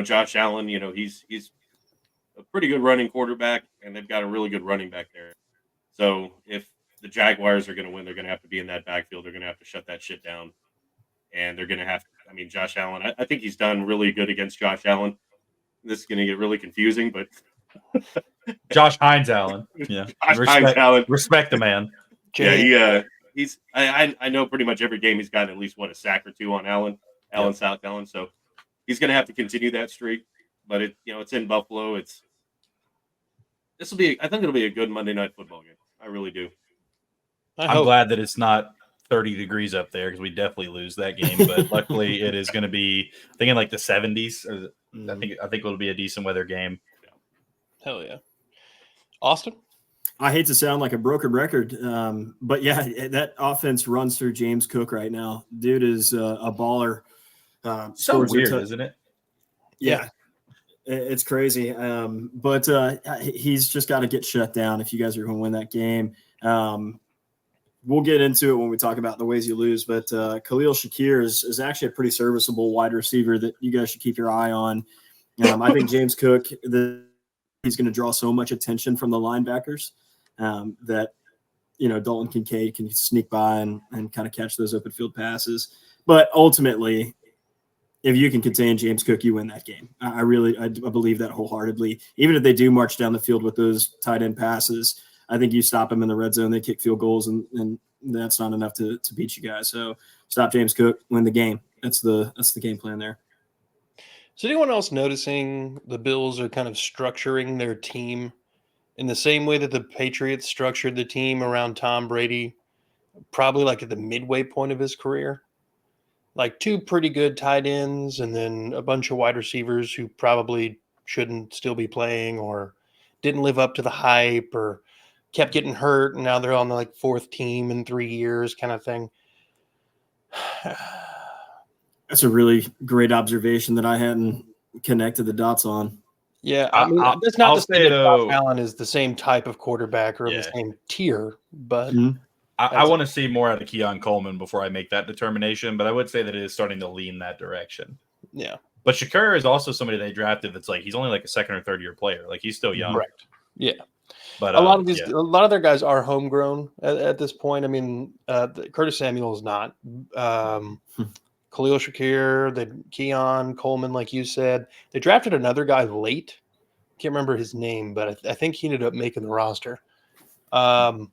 Speaker 3: Josh Allen, he's a pretty good running quarterback, and they've got a really good running back there. So if the Jaguars are going to win, they're going to have to be in that backfield. They're going to have to shut that shit down, and they're going to have. Josh Allen. I think he's done really good against Josh Allen. This is going to get really confusing, but
Speaker 1: Josh Hines Allen, yeah,
Speaker 3: Hines Allen,
Speaker 1: respect the man.
Speaker 3: Yeah, he's. I know pretty much every game he's gotten at least a sack or 2 on Allen, South Allen. So he's going to have to continue that streak. But it's in Buffalo. I think it'll be a good Monday Night Football game. I really do.
Speaker 1: I'm glad that it's not 30 degrees up there because we definitely lose that game. But luckily, it is going to be, I think, in like the 70s. I think it'll be a decent weather game.
Speaker 2: Hell yeah. Austin?
Speaker 4: I hate to sound like a broken record, but yeah, that offense runs through James Cook right now. Dude is a baller.
Speaker 1: So weird, isn't it?
Speaker 4: Yeah. It's crazy. But he's just got to get shut down if you guys are going to win that game. We'll get into it when we talk about the ways you lose, but Khalil Shakir is actually a pretty serviceable wide receiver that you guys should keep your eye on. I think James Cook, he's going to draw so much attention from the linebackers that, Dalton Kincaid can sneak by and kind of catch those open field passes. But ultimately, if you can contain James Cook, you win that game. I believe that wholeheartedly. Even if they do march down the field with those tight end passes, I think you stop them in the red zone, they kick field goals, and that's not enough to beat you guys. So stop James Cook, win the game. That's the game plan there.
Speaker 2: Is anyone else noticing the Bills are kind of structuring their team in the same way that the Patriots structured the team around Tom Brady, probably like at the midway point of his career? Like 2 pretty good tight ends and then a bunch of wide receivers who probably shouldn't still be playing or didn't live up to the hype or kept getting hurt, and now they're on the 4th team in 3 years kind of thing.
Speaker 4: That's a really great observation that I hadn't connected the dots on.
Speaker 2: Yeah, that's not to say that Josh Allen is the same type of quarterback or the same tier, but
Speaker 1: I want to see more out of Keon Coleman before I make that determination, but I would say that it is starting to lean that direction.
Speaker 2: Yeah.
Speaker 1: But Shakir is also somebody they drafted that's he's only a 2nd or 3rd year player. He's still young.
Speaker 2: Correct. Yeah.
Speaker 1: But
Speaker 2: a lot of their guys are homegrown at this point. Curtis Samuel is not. Khalil Shakir, Keon Coleman, like you said. They drafted another guy late. Can't remember his name, but I think he ended up making the roster. To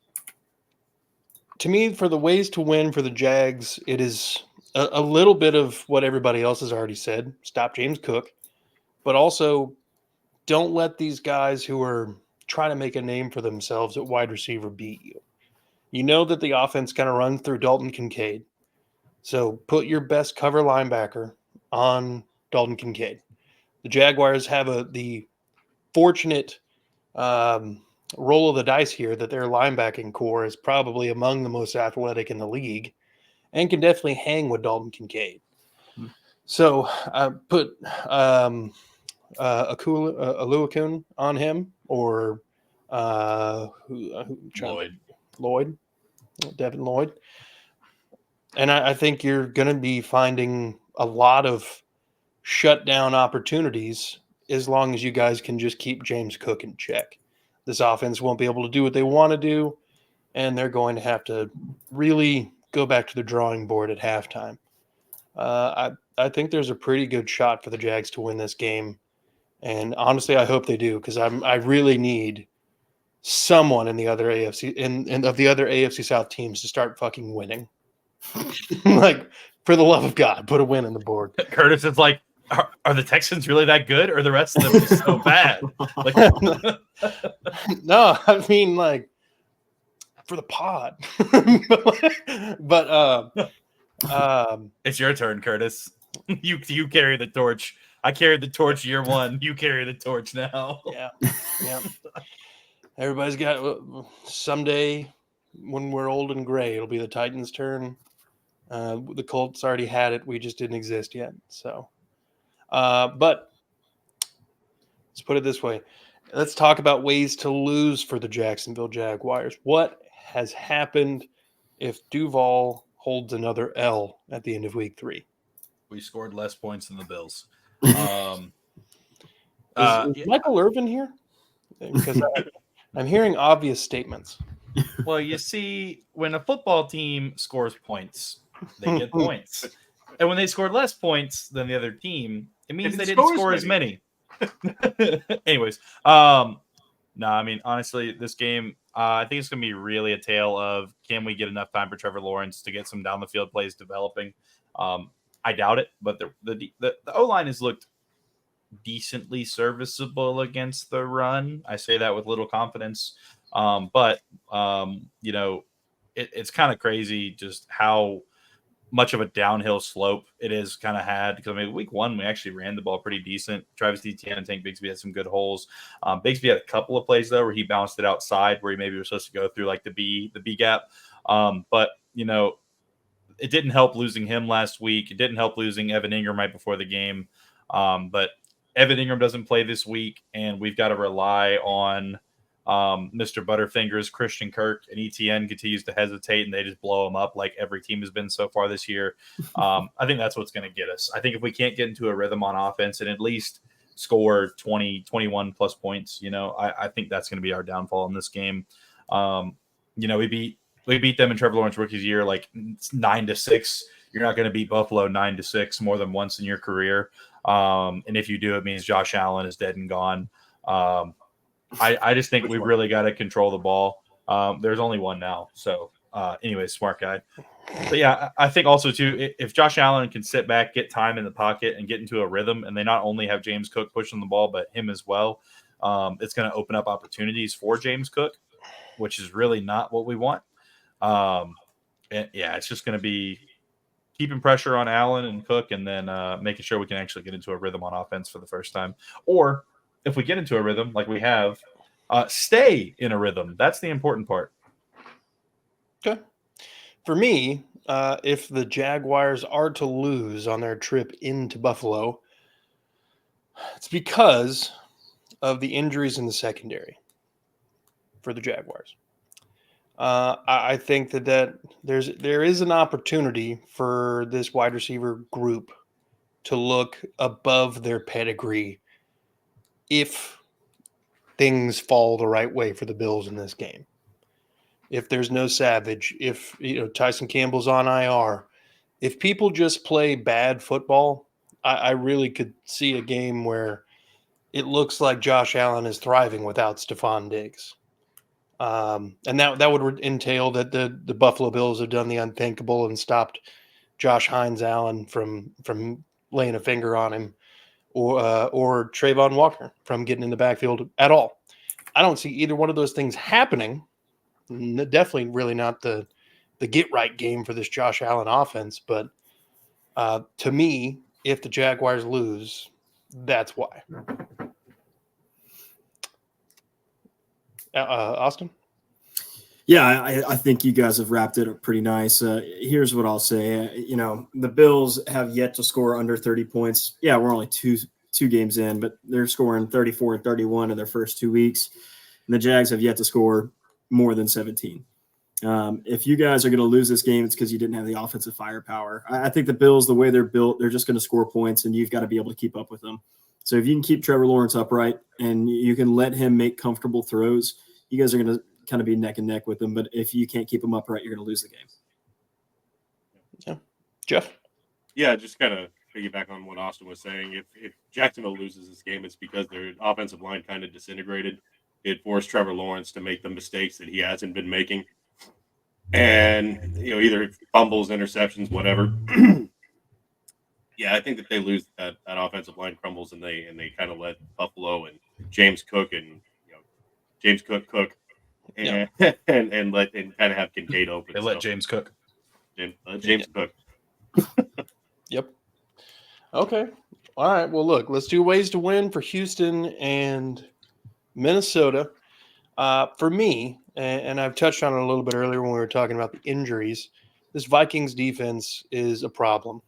Speaker 2: me, for the ways to win for the Jags, it is a little bit of what everybody else has already said. Stop James Cook, but also don't let these guys who are trying to make a name for themselves at wide receiver beat you. You know that the offense kind of runs through Dalton Kincaid. So put your best cover linebacker on Dalton Kincaid. The Jaguars have the fortunate roll of the dice here that their linebacking core is probably among the most athletic in the league and can definitely hang with Dalton Kincaid. So put Aluakun on him or Lloyd, Devin Lloyd. And I think you're going to be finding a lot of shutdown opportunities as long as you guys can just keep James Cook in check. This offense won't be able to do what they want to do, and they're going to have to really go back to the drawing board at halftime. I think there's a pretty good shot for the Jags to win this game, and honestly, I hope they do because I really need someone in the other AFC in of the other AFC South teams to start fucking winning. Like, for the love of God, put a win on the board.
Speaker 1: Curtis is like, are the Texans really that good, or the rest of them just so bad? Like,
Speaker 2: no, I mean, like, for the pod. but
Speaker 1: it's your turn, Curtis. You carry the torch. I carried the torch year one. You carry the torch now.
Speaker 2: Yeah. Everybody's got someday when we're old and gray, it'll be the Titans' turn. The Colts already had it. We just didn't exist yet. So, but let's put it this way. Let's talk about ways to lose for the Jacksonville Jaguars. What has happened if Duval holds another L at the end of week 3?
Speaker 1: We scored less points than the Bills.
Speaker 2: Is Michael Irvin here? Because I'm hearing obvious statements.
Speaker 1: Well, you see, when a football team scores points, they get points. And when they scored less points than the other team, it means they didn't score as many. Anyways, no, I mean, honestly, this game, I think it's going to be really a tale of, can we get enough time for Trevor Lawrence to get some down the field plays developing? I doubt it, but the O-line has looked decently serviceable against the run. I say that with little confidence. But you know, it's kind of crazy just how much of a downhill slope it is kind of had. Because I mean, week 1, we actually ran the ball pretty decent. Travis Etienne and Tank Bigsby had some good holes. Bigsby had a couple of plays though where he bounced it outside where he maybe was supposed to go through like the B gap. But you know, it didn't help losing him last week. It didn't help losing Evan Ingram right before the game. But Evan Ingram doesn't play this week, and we've got to rely on Mr. Butterfingers, Christian Kirk, and ETN continues to hesitate, and they just blow him up like every team has been so far this year. I think that's what's going to get us. I think if we can't get into a rhythm on offense and at least score 20, 21 plus points, you know, I think that's going to be our downfall in this game. You know, we beat them in Trevor Lawrence rookie's year like 9-6. You're not going to beat Buffalo 9-6 more than once in your career. And if you do, it means Josh Allen is dead and gone. I just think we've really got to control the ball. There's only one now. So anyway, smart guy. But yeah, I think also too, if Josh Allen can sit back, get time in the pocket and get into a rhythm, and they not only have James Cook pushing the ball, but him as well, it's going to open up opportunities for James Cook, which is really not what we want. And yeah, it's just going to be keeping pressure on Allen and Cook, and then making sure we can actually get into a rhythm on offense for the first time. Or if we get into a rhythm like we have, stay in a rhythm. That's the important part.
Speaker 2: Okay. For me, if the Jaguars are to lose on their trip into Buffalo, it's because of the injuries in the secondary for the Jaguars. I think that there is an opportunity for this wide receiver group to look above their pedigree if things fall the right way for the Bills in this game. If there's no Savage, if Tyson Campbell's on IR, if people just play bad football, I really could see a game where it looks like Josh Allen is thriving without Stephon Diggs. And that would entail that the Buffalo Bills have done the unthinkable and stopped Josh Hines Allen from laying a finger on him, or Trayvon Walker from getting in the backfield at all. I don't see either one of those things happening. Definitely really not the get right game for this Josh Allen offense. But to me, if the Jaguars lose, that's why. Austin?
Speaker 4: Yeah, I think you guys have wrapped it up pretty nice. Here's what I'll say. The Bills have yet to score under 30 points. Yeah, we're only two 2 games in, but they're scoring 34 and 31 in their first 2 weeks. And the Jags have yet to score more than 17. If you guys are going to lose this game, it's because you didn't have the offensive firepower. I think the Bills, the way they're built, they're just going to score points, and you've got to be able to keep up with them. So if you can keep Trevor Lawrence upright and you can let him make comfortable throws, you guys are going to kind of be neck and neck with them. But if you can't keep him upright, you're going to lose the game.
Speaker 2: Yeah. Jeff?
Speaker 3: Yeah, just kind of piggyback on what Austin was saying. If Jacksonville loses this game, it's because their offensive line kind of disintegrated. It forced Trevor Lawrence to make the mistakes that he hasn't been making. And, either fumbles, interceptions, whatever. Yeah, I think that they lose that offensive line crumbles and they kind of let Buffalo and James Cook and James Cook and and kind of have Kincaid open.
Speaker 1: They let James cook.
Speaker 3: James Cook.
Speaker 2: Yep. Okay. All right. Well, look, let's do ways to win for Houston and Minnesota. For me, and I've touched on it a little bit earlier when we were talking about the injuries, this Vikings defense is a problem.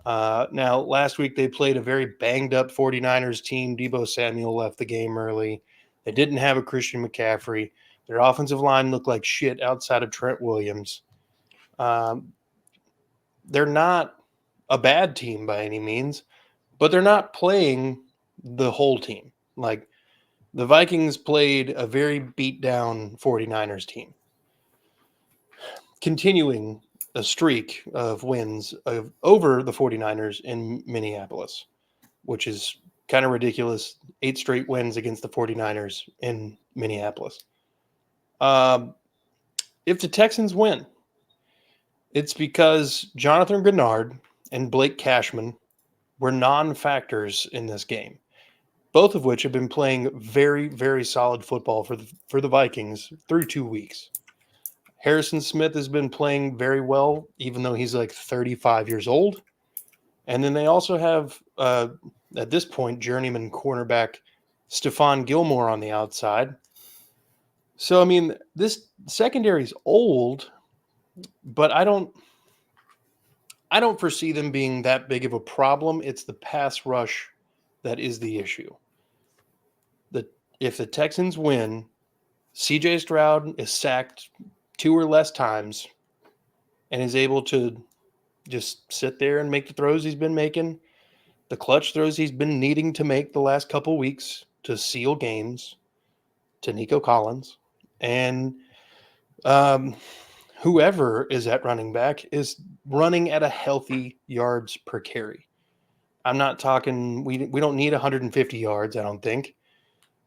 Speaker 2: Now, last week they played a very banged-up 49ers team. Deebo Samuel left the game early. They didn't have a Christian McCaffrey. Their offensive line looked like shit outside of Trent Williams. They're not a bad team by any means, but they're not playing the whole team. Like, the Vikings played a very beat-down 49ers team, continuing a streak of wins over the 49ers in Minneapolis, which is kind of ridiculous. 8 straight wins against the 49ers in Minneapolis. If the Texans win, it's because Jonathan Gennard and Blake Cashman were non-factors in this game, both of which have been playing very, very solid football for the Vikings through 2 weeks. Harrison Smith has been playing very well, even though he's like 35 years old. And then they also have, at this point, journeyman cornerback Stephon Gilmore on the outside. So, I mean, this secondary is old, but I don't foresee them being that big of a problem. It's the pass rush that is the issue. If the Texans win, C.J. Stroud is sacked 2 or less times and is able to just sit there and make the throws he's been making, the clutch throws he's been needing to make the last couple weeks to seal games, to Nico Collins. And whoever is at running back is running at a healthy yards per carry. I'm not talking, we don't need 150 yards, I don't think.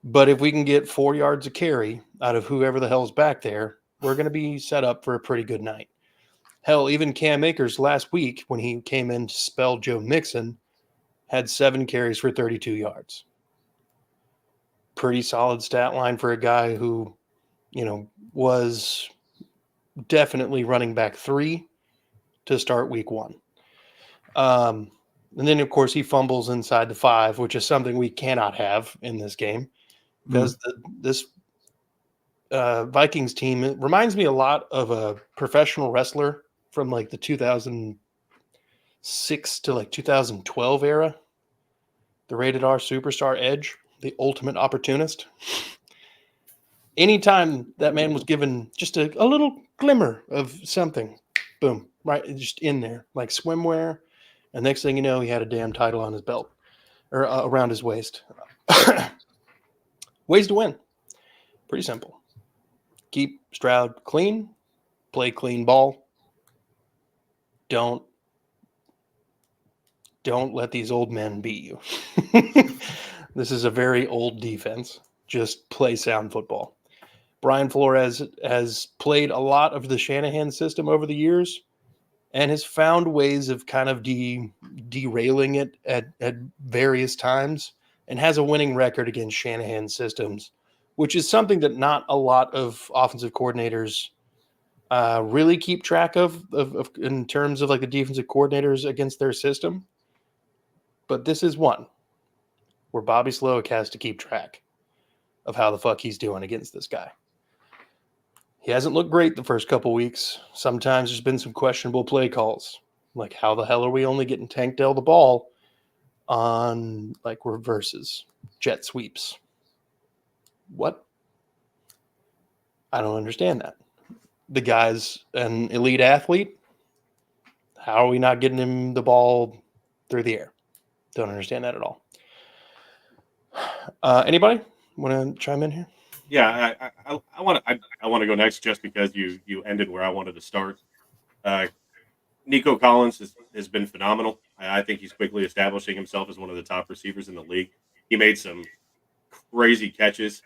Speaker 2: But if we can get 4 yards a carry out of whoever the hell's back there, we're going to be set up for a pretty good night. Hell, even Cam Akers last week, when he came in to spell Joe Mixon, had 7 carries for 32 yards. Pretty solid stat line for a guy who, was definitely running back 3 to start week 1. And then, of course, he fumbles inside the 5, which is something we cannot have in this game. Because this Vikings team, it reminds me a lot of a professional wrestler from like the 2006 to like 2012 era. The rated R superstar Edge, the ultimate opportunist. Anytime that man was given just a little glimmer of something, boom, right, just in there, like swimwear. And next thing you know, he had a damn title on his belt or around his waist. Ways to win. Pretty simple. Keep Stroud clean. Play clean ball. Don't let these old men beat you. This is a very old defense. Just play sound football. Brian Flores has played a lot of the Shanahan system over the years and has found ways of kind of derailing it at various times, and has a winning record against Shanahan systems, which is something that not a lot of offensive coordinators really keep track of in terms of like the defensive coordinators against their system. But this is one where Bobby Slowick has to keep track of how the fuck he's doing against this guy. He hasn't looked great the first couple weeks. Sometimes there's been some questionable play calls. Like, how the hell are we only getting Tank Dell the ball on like reverses, jet sweeps. What? I don't understand that. The guy's an elite athlete. How are we not getting him the ball through the air? Don't understand that at all. Anybody want to chime in here?
Speaker 3: Yeah, I want to go next just because you ended where I wanted to start. Nico Collins has been phenomenal. I think he's quickly establishing himself as one of the top receivers in the league. He made some crazy catches,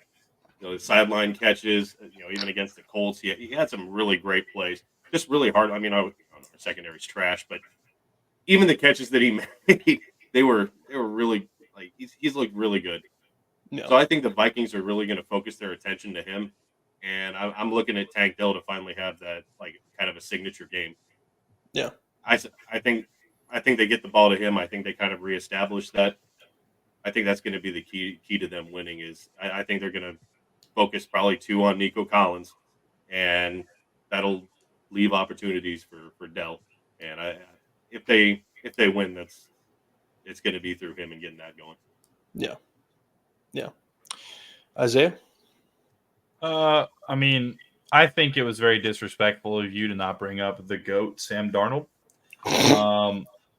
Speaker 3: the sideline catches. Even against the Colts, he had some really great plays. Just really hard. I mean, our secondary's trash, but even the catches that he made, they were really like he's looked really good.
Speaker 2: No.
Speaker 3: So I think the Vikings are really going to focus their attention to him, and I'm looking at Tank Dell to finally have that like kind of a signature game.
Speaker 2: Yeah,
Speaker 3: I think they get the ball to him. I think they kind of reestablish that. I think that's going to be the key to them winning. Is I think they're going to focus probably 2 on Nico Collins, and that'll leave opportunities for Dell. And if they win, it's going to be through him and getting that going.
Speaker 2: Yeah. Isaiah?
Speaker 1: I mean, I think it was very disrespectful of you to not bring up the GOAT, Sam Darnold.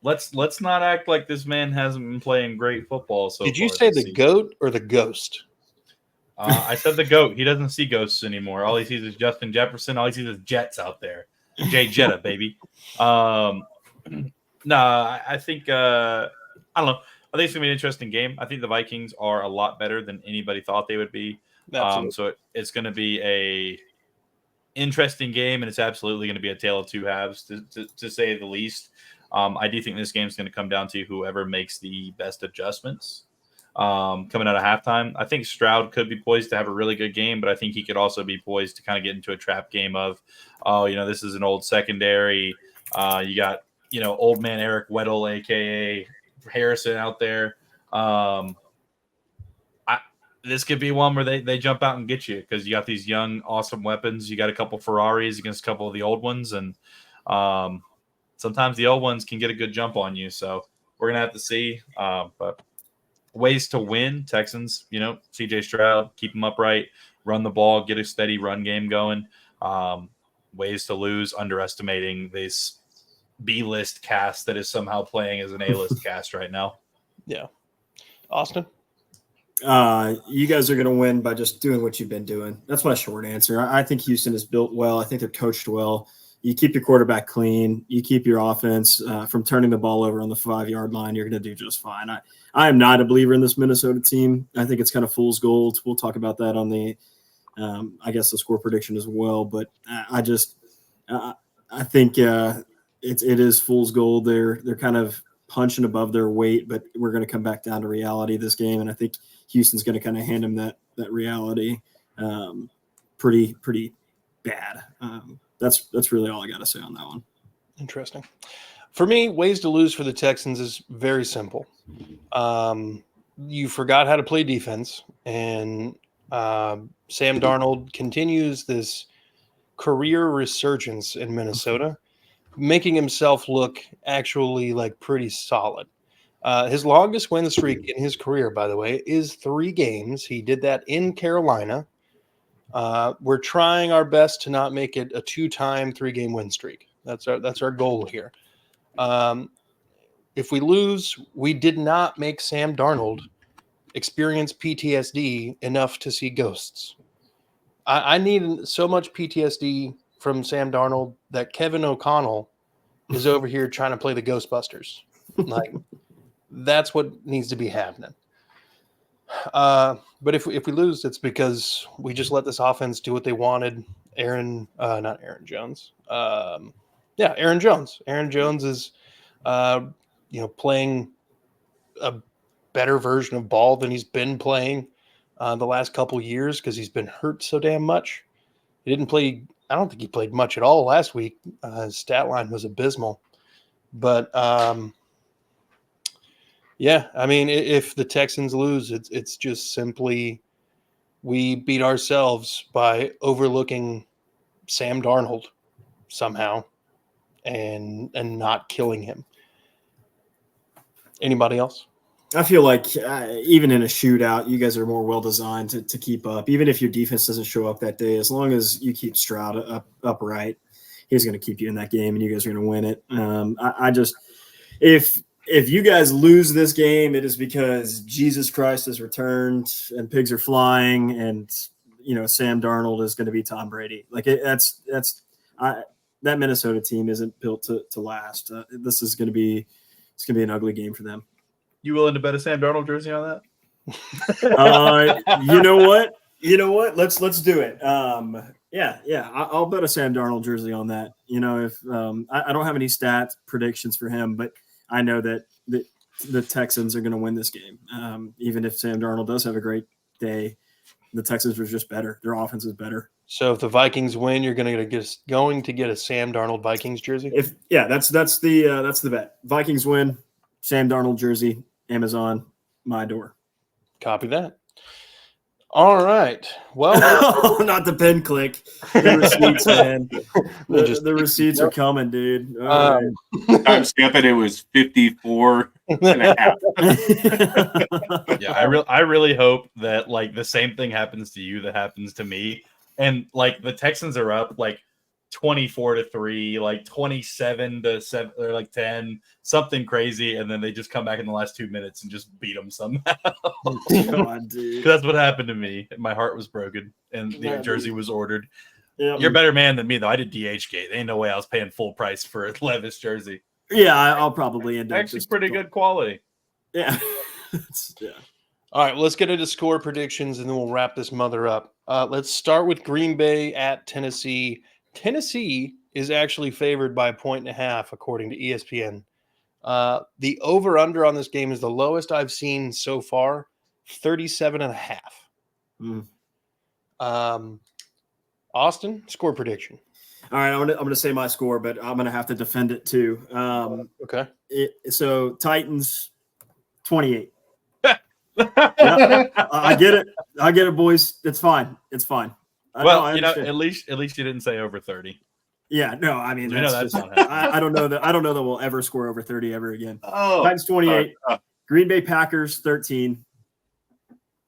Speaker 1: Let's not act like this man hasn't been playing great football so far.
Speaker 2: Did you say the
Speaker 1: season.
Speaker 2: GOAT or the ghost?
Speaker 1: I said the GOAT. He doesn't see ghosts anymore. All he sees is Justin Jefferson. All he sees is Jets out there. Jay Jetta, baby. No, I think I don't know. I think it's gonna be an interesting game. I think the Vikings are a lot better than anybody thought they would be. So it's going to be a interesting game, and it's absolutely going to be a tale of two halves, to say the least. I do think this game is going to come down to whoever makes the best adjustments coming out of halftime. I think Stroud could be poised to have a really good game, but I think he could also be poised to kind of get into a trap game of, this is an old secondary. You got, old man Eric Weddle, a.k.a. Harrison out there. This could be one where they jump out and get you because you got these young, awesome weapons. You got a couple Ferraris against a couple of the old ones, and sometimes the old ones can get a good jump on you. So we're gonna have to see. But ways to win: Texans, C.J. Stroud, keep them upright, run the ball, get a steady run game going. Ways to lose: underestimating this B-list cast that is somehow playing as an A-list cast right now.
Speaker 2: Yeah, Austin.
Speaker 4: You guys are going to win by just doing what you've been doing. That's my short answer. I think Houston is built well. I think they're coached well. You keep your quarterback clean. You keep your offense from turning the ball over on the 5-yard line. You're going to do just fine. I am not a believer in this Minnesota team. I think it's kind of fool's gold. We'll talk about that on the, the score prediction as well. But I think it is fool's gold. They're kind of punching above their weight, but we're going to come back down to reality this game. And I think Houston's going to kind of hand them that reality pretty bad. That's really all I got to say on that one.
Speaker 2: Interesting. For me, ways to lose for the Texans is very simple. You forgot how to play defense, and Sam Darnold continues this career resurgence in Minnesota, making himself look actually like pretty solid. His longest win streak in his career, by the way, is 3 games. He did that in Carolina. We're trying our best to not make it a 2-time 3-game win streak. That's our goal here. If we lose, we did not make Sam Darnold experience PTSD enough to see ghosts. I need so much PTSD from Sam Darnold that Kevin O'Connell is over here trying to play the Ghostbusters. Like, that's what needs to be happening. But if we lose, it's because we just let this offense do what they wanted. Aaron Jones. Aaron Jones. Aaron Jones is, playing a better version of ball than he's been playing the last couple years because he's been hurt so damn much. He didn't play. I don't think he played much at all last week. His stat line was abysmal. But if the Texans lose, it's just simply we beat ourselves by overlooking Sam Darnold somehow and not killing him. Anybody else?
Speaker 4: I feel like even in a shootout, you guys are more well designed to keep up. Even if your defense doesn't show up that day, as long as you keep Stroud upright, he's going to keep you in that game, and you guys are going to win it. I just if you guys lose this game, it is because Jesus Christ has returned and pigs are flying, and Sam Darnold is going to be Tom Brady. Like that Minnesota team isn't built to last. This is going to be an ugly game for them.
Speaker 1: You willing to bet a Sam Darnold jersey on that?
Speaker 4: You know what? Let's do it. Yeah. I'll bet a Sam Darnold jersey on that. If I don't have any stat predictions for him, but I know that the Texans are going to win this game. Even if Sam Darnold does have a great day, the Texans are just better. Their offense is better.
Speaker 2: So if the Vikings win, you're going to get a Sam Darnold Vikings jersey.
Speaker 4: That's the bet. Vikings win, Sam Darnold jersey, Amazon, my door.
Speaker 2: Copy that. All right. Well,
Speaker 4: not the pin click. The receipts, man. The receipts are coming, dude.
Speaker 3: Time skipping. It was 54 and a half.
Speaker 1: Yeah, I really hope that like the same thing happens to you that happens to me, and like the Texans are up like 24-3, like 27-7, or like 10, something crazy, and then they just come back in the last 2 minutes and just beat them somehow.
Speaker 4: God, dude.
Speaker 1: That's what happened to me. My heart was broken, and the jersey was ordered.
Speaker 4: Yeah.
Speaker 1: You're a better man than me, though. I did DH gate. Ain't no way I was paying full price for a Levis jersey.
Speaker 4: Yeah, I'll probably end up
Speaker 1: Actually, pretty good quality.
Speaker 4: Yeah.
Speaker 2: Yeah. All right, let's get into score predictions, and then we'll wrap this mother up. Let's start with Green Bay at Tennessee. Tennessee is actually favored by 1.5, according to ESPN. The over-under on this game is the lowest I've seen so far, 37.5. Austin, score prediction.
Speaker 4: All right, I'm gonna say my score, but I'm gonna have to defend it too.
Speaker 2: Okay.
Speaker 4: So Titans 28. Yeah, I get it, boys. It's fine.
Speaker 1: Well, at least you didn't say over 30.
Speaker 4: Yeah, no, I mean
Speaker 1: that's not happening.
Speaker 4: I don't know that we'll ever score over 30 ever again.
Speaker 3: Oh,
Speaker 4: Titans 28, Green Bay Packers 13.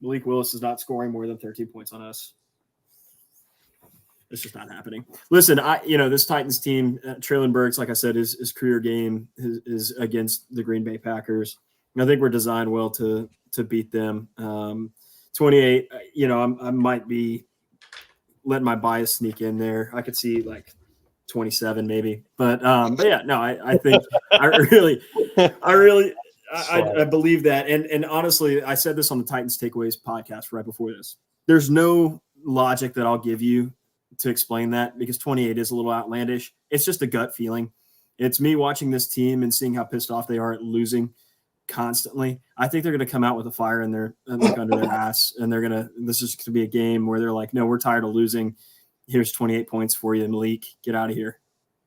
Speaker 4: Malik Willis is not scoring more than 13 points on us. It's just not happening. Listen, this Titans team, Traylon Burks, like I said, his career game is against the Green Bay Packers. I think we're designed well to beat them. 28, I might be letting my bias sneak in there. I could see like 27 maybe, but yeah, no, I think I believe that. And honestly, I said this on the Titans Takeaways podcast right before this. There's no logic that I'll give you to explain that, because 28 is a little outlandish. It's just a gut feeling. It's me watching this team and seeing how pissed off they are at losing constantly. I think they're going to come out with a fire in their under their ass, and this is going to be a game where they're like, no, we're tired of losing. Here's 28 points for you, Malik. Get out of here.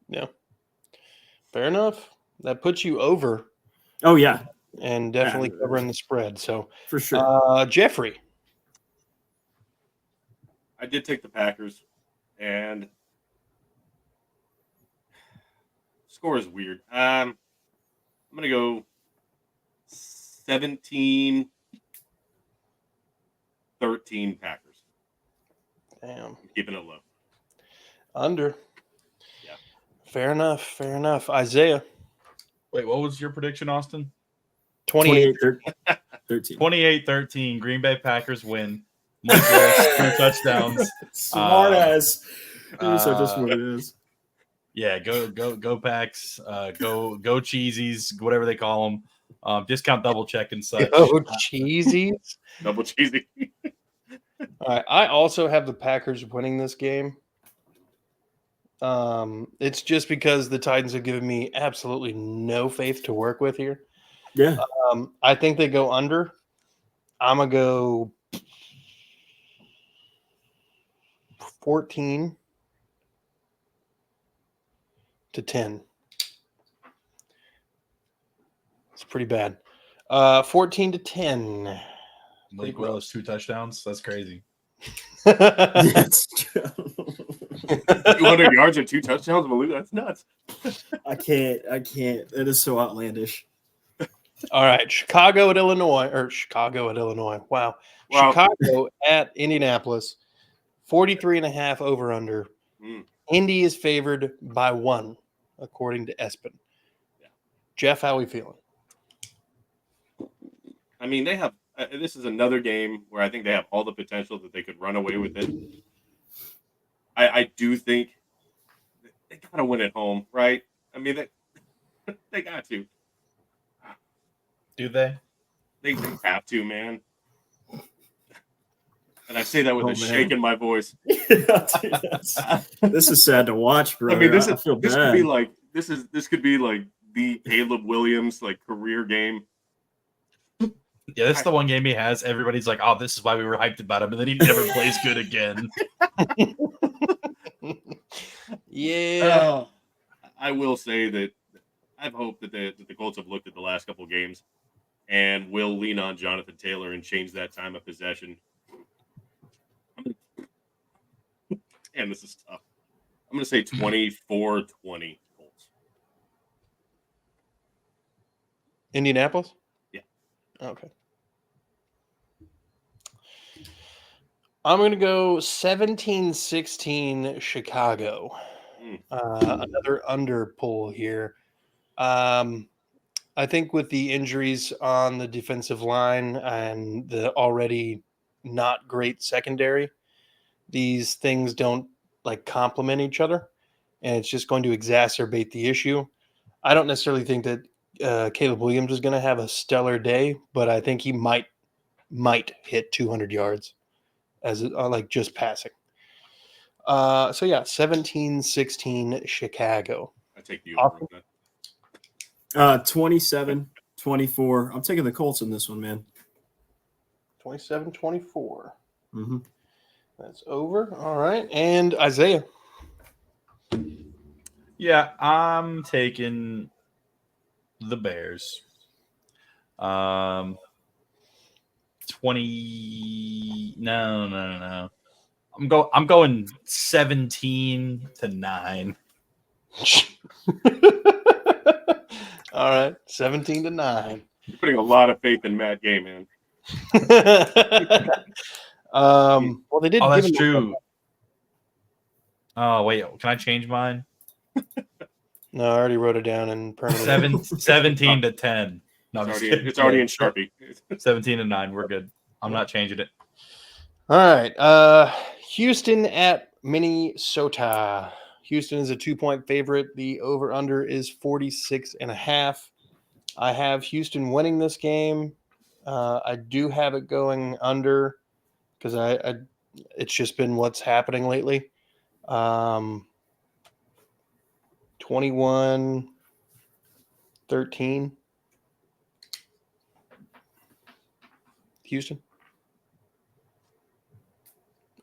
Speaker 2: Yeah. Fair enough. That puts you over.
Speaker 4: Oh, yeah.
Speaker 2: And definitely covering the spread. So
Speaker 4: for sure.
Speaker 2: Jeffrey.
Speaker 3: I did take the Packers, and score is weird. I'm going to go 17-13 Packers.
Speaker 2: Damn.
Speaker 3: I'm keeping it low.
Speaker 2: Under.
Speaker 3: Yeah.
Speaker 2: Fair enough. Isaiah.
Speaker 1: Wait, what was your prediction, Austin?
Speaker 2: 28-13.
Speaker 1: 28-13. Green Bay Packers win. Mike Willis, 2 touchdowns.
Speaker 4: Smart ass. So just what it is.
Speaker 1: Yeah, go Packs. Go Cheesies, whatever they call them. Discount double check and such.
Speaker 2: Go Cheesies.
Speaker 3: Double cheesy.
Speaker 2: All right. I also have the Packers winning this game. It's just because the Titans have given me absolutely no faith to work with here.
Speaker 4: Yeah.
Speaker 2: I think they go under. I'm going to go 14-10. It's pretty bad. 14-10.
Speaker 1: Malik Willis, 2 touchdowns. That's crazy.
Speaker 4: That's
Speaker 3: 200 yards and 2 touchdowns, Malik. That's nuts.
Speaker 4: I can't. It is so outlandish.
Speaker 2: All right, Chicago at Illinois. Wow. Chicago at Indianapolis, 43.5 over under.
Speaker 3: Mm.
Speaker 2: Indy is favored by 1, according to Espen.
Speaker 3: Yeah.
Speaker 2: Jeff, how are we feeling?
Speaker 3: I mean, they have. This is another game where I think they have all the potential that they could run away with it. I do think they gotta win at home, right? I mean, they got to.
Speaker 1: Do they?
Speaker 3: They have to, man. And I say that with
Speaker 4: Oh,
Speaker 3: a
Speaker 4: man.
Speaker 3: shake in my voice.
Speaker 4: Dude, this is sad to watch, bro.
Speaker 3: I mean,
Speaker 4: I feel
Speaker 3: this
Speaker 4: bad.
Speaker 3: could be like this could be like the Caleb Williams like career game.
Speaker 1: Yeah, this is the one game he has. Everybody's like, "Oh, this is why we were hyped about him," and then he never plays good again.
Speaker 2: Yeah.
Speaker 3: I will say that I've hoped that the Colts have looked at the last couple games and will lean on Jonathan Taylor and change that time of possession. And this is tough. I'm going to say 24-20 Colts.
Speaker 2: Indianapolis?
Speaker 3: Yeah.
Speaker 2: Okay. I'm going to go 17-16 Chicago. Another under pull here. I think with the injuries on the defensive line and the already not great secondary, these things don't like complement each other, and it's just going to exacerbate the issue. I don't necessarily think that Caleb Williams is going to have a stellar day, but I think he might hit 200 yards as like just passing. So yeah, 17-16 Chicago.
Speaker 3: I take the over.
Speaker 2: Awesome.
Speaker 4: 27-24. I'm taking the Colts in this one, man.
Speaker 2: 27-24.
Speaker 4: Mm-hmm.
Speaker 2: That's over. All right. And Isaiah.
Speaker 1: Yeah, I'm taking the Bears. 20. No. I'm going 17-9.
Speaker 2: All right. 17-9.
Speaker 3: You're putting a lot of faith in Matt Gay, man.
Speaker 2: Well, they did.
Speaker 1: Oh,
Speaker 2: give
Speaker 1: that's
Speaker 2: him
Speaker 1: true. Oh, wait. Can I change mine?
Speaker 2: No, I already wrote it down in permanent.
Speaker 1: 17-10. No,
Speaker 3: It's already in Sharpie.
Speaker 1: 17-9. We're good. I'm not changing it.
Speaker 2: All right. Houston at Minnesota. Houston is a 2-point favorite. The over-under is 46.5. I have Houston winning this game. I do have it going under because it's just been what's happening lately. 21-13. Houston.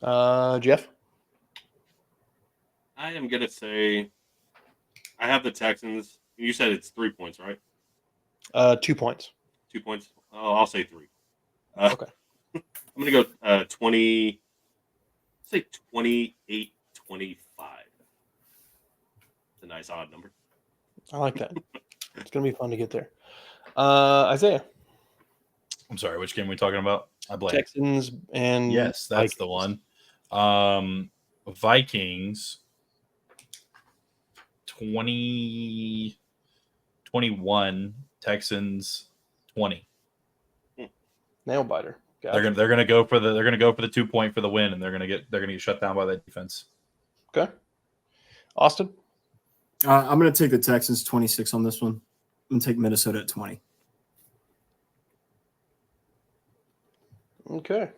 Speaker 2: Jeff?
Speaker 3: I am going to say I have the Texans. You said it's 3 points, right?
Speaker 2: 2 points.
Speaker 3: 2 points? Oh, I'll say 3.
Speaker 2: Okay.
Speaker 3: I'm going to go 20. Say 28-25. It's a nice odd number.
Speaker 2: I like that. It's going to be fun to get there. Isaiah?
Speaker 1: I'm sorry. Which game are we talking about? I blanked.
Speaker 2: Texans and
Speaker 1: Yes, that's the one. Vikings 21, Texans 20.
Speaker 2: Nail biter. Gotcha.
Speaker 1: They're gonna go for the 2 point for the win, and they're gonna get shut down by that defense.
Speaker 2: Okay. Austin?
Speaker 4: I'm going to take the Texans 26 on this one. I'm going to take Minnesota at 20.
Speaker 2: Okay.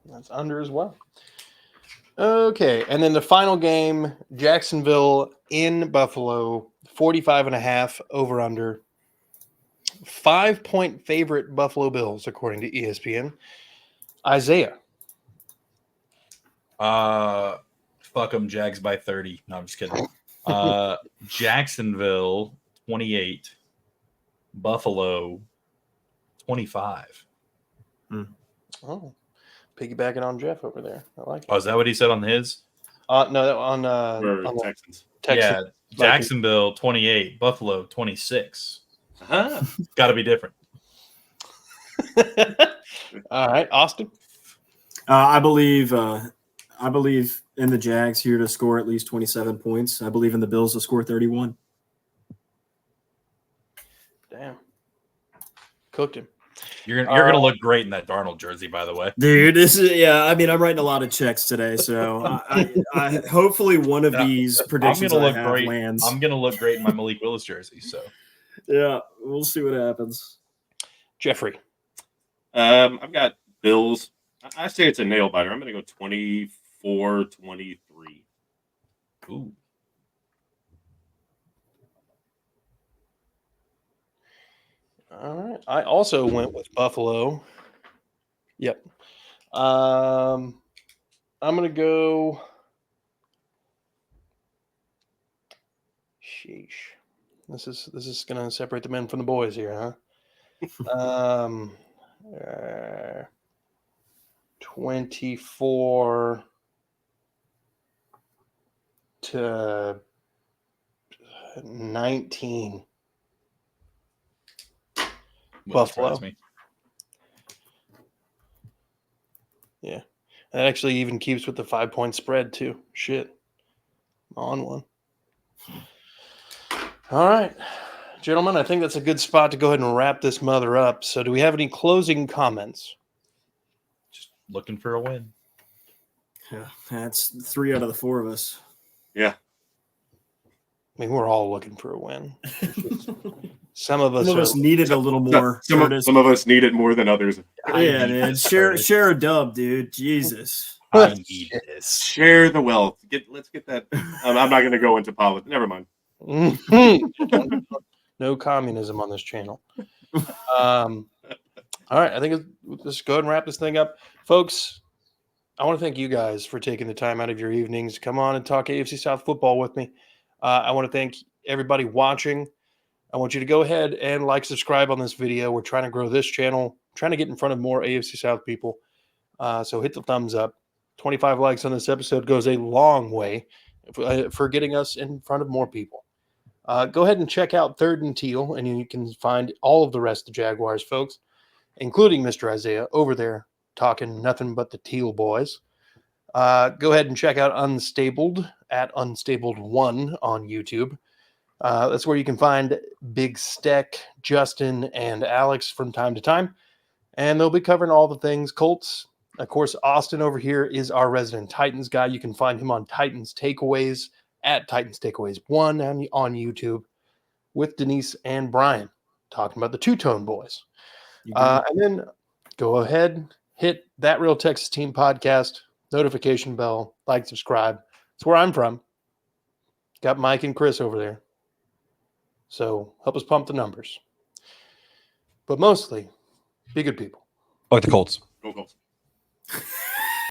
Speaker 2: That's under as well. Okay. And then the final game, Jacksonville in Buffalo, 45.5 over under. 5-point favorite Buffalo Bills, according to ESPN. Isaiah.
Speaker 1: Fuck them, Jags by 30. No, I'm just kidding. Jacksonville 28, Buffalo 25.
Speaker 2: Oh, piggybacking on Jeff over there. I like it.
Speaker 1: Oh, is that what he said on his?
Speaker 2: No, on
Speaker 3: For
Speaker 2: the
Speaker 3: Texans.
Speaker 2: Texans.
Speaker 1: Yeah, Jacksonville 28, Buffalo 26.
Speaker 3: Uh-huh.
Speaker 1: Got to be different.
Speaker 2: All right, Austin.
Speaker 4: I believe in the Jags here to score at least 27 points. I believe in the Bills to score 31.
Speaker 2: Damn. Cooked him.
Speaker 1: You're gonna look great in that Darnold jersey, by the way.
Speaker 4: Dude, this is I mean, I'm writing a lot of checks today, so I hopefully one of these predictions
Speaker 1: I'm gonna
Speaker 4: I
Speaker 1: look
Speaker 4: have
Speaker 1: great.
Speaker 4: lands.
Speaker 1: I'm gonna look great in my Malik Willis jersey. So
Speaker 4: Yeah, we'll see what happens.
Speaker 2: Jeffrey.
Speaker 3: I've got Bills. I say it's a nail biter. I'm going to go 24-23.
Speaker 1: ooh,
Speaker 2: All right. I also went with Buffalo. Yep. I'm gonna go. Sheesh. This is gonna separate the men from the boys here, huh? 24 to 19.
Speaker 1: wouldn't
Speaker 2: Buffalo.
Speaker 1: surprise me.
Speaker 2: Yeah. That actually even keeps with the 5-point spread too. Shit. I'm on one. All right. Gentlemen, I think that's a good spot to go ahead and wrap this mother up. So do we have any closing comments?
Speaker 1: Just looking for a win.
Speaker 4: Yeah, that's 3 out of the 4 of us.
Speaker 3: Yeah.
Speaker 2: I mean, we're all looking for a win. Some of us
Speaker 4: Some of us needed a little more.
Speaker 3: Some of us need it more than others.
Speaker 4: Yeah, man. Share a dub, dude. Jesus.
Speaker 1: I need this.
Speaker 3: Share the wealth. Let's get that. I'm not going to go into politics. Never mind.
Speaker 2: No communism on this channel. All right, I think let's go ahead and wrap this thing up, folks. I want to thank you guys for taking the time out of your evenings to come on and talk AFC South football with me. I want to thank everybody watching. I want you to go ahead and subscribe on this video. We're trying to grow this channel, trying to get in front of more AFC South people. So hit the thumbs up. 25 likes on this episode goes a long way for getting us in front of more people. Go ahead and check out Third and Teal, and you can find all of the rest of the Jaguars folks, including Mr. Isaiah, over there talking nothing but the Teal boys. Go ahead and check out Unstabled at Unstabled1 on YouTube. That's where you can find Big Steck, Justin, and Alex from time to time. And they'll be covering all the things Colts. Of course, Austin over here is our resident Titans guy. You can find him on Titans Takeaways at Titans Takeaways 1 on YouTube with Denise and Brian talking about the Two-Tone Boys. And then go ahead, hit That Real Texas Team podcast, notification bell, subscribe. It's where I'm from. Got Mike and Chris over there. So help us pump the numbers. But mostly, be good people.
Speaker 1: Like the Colts.
Speaker 3: Go Colts.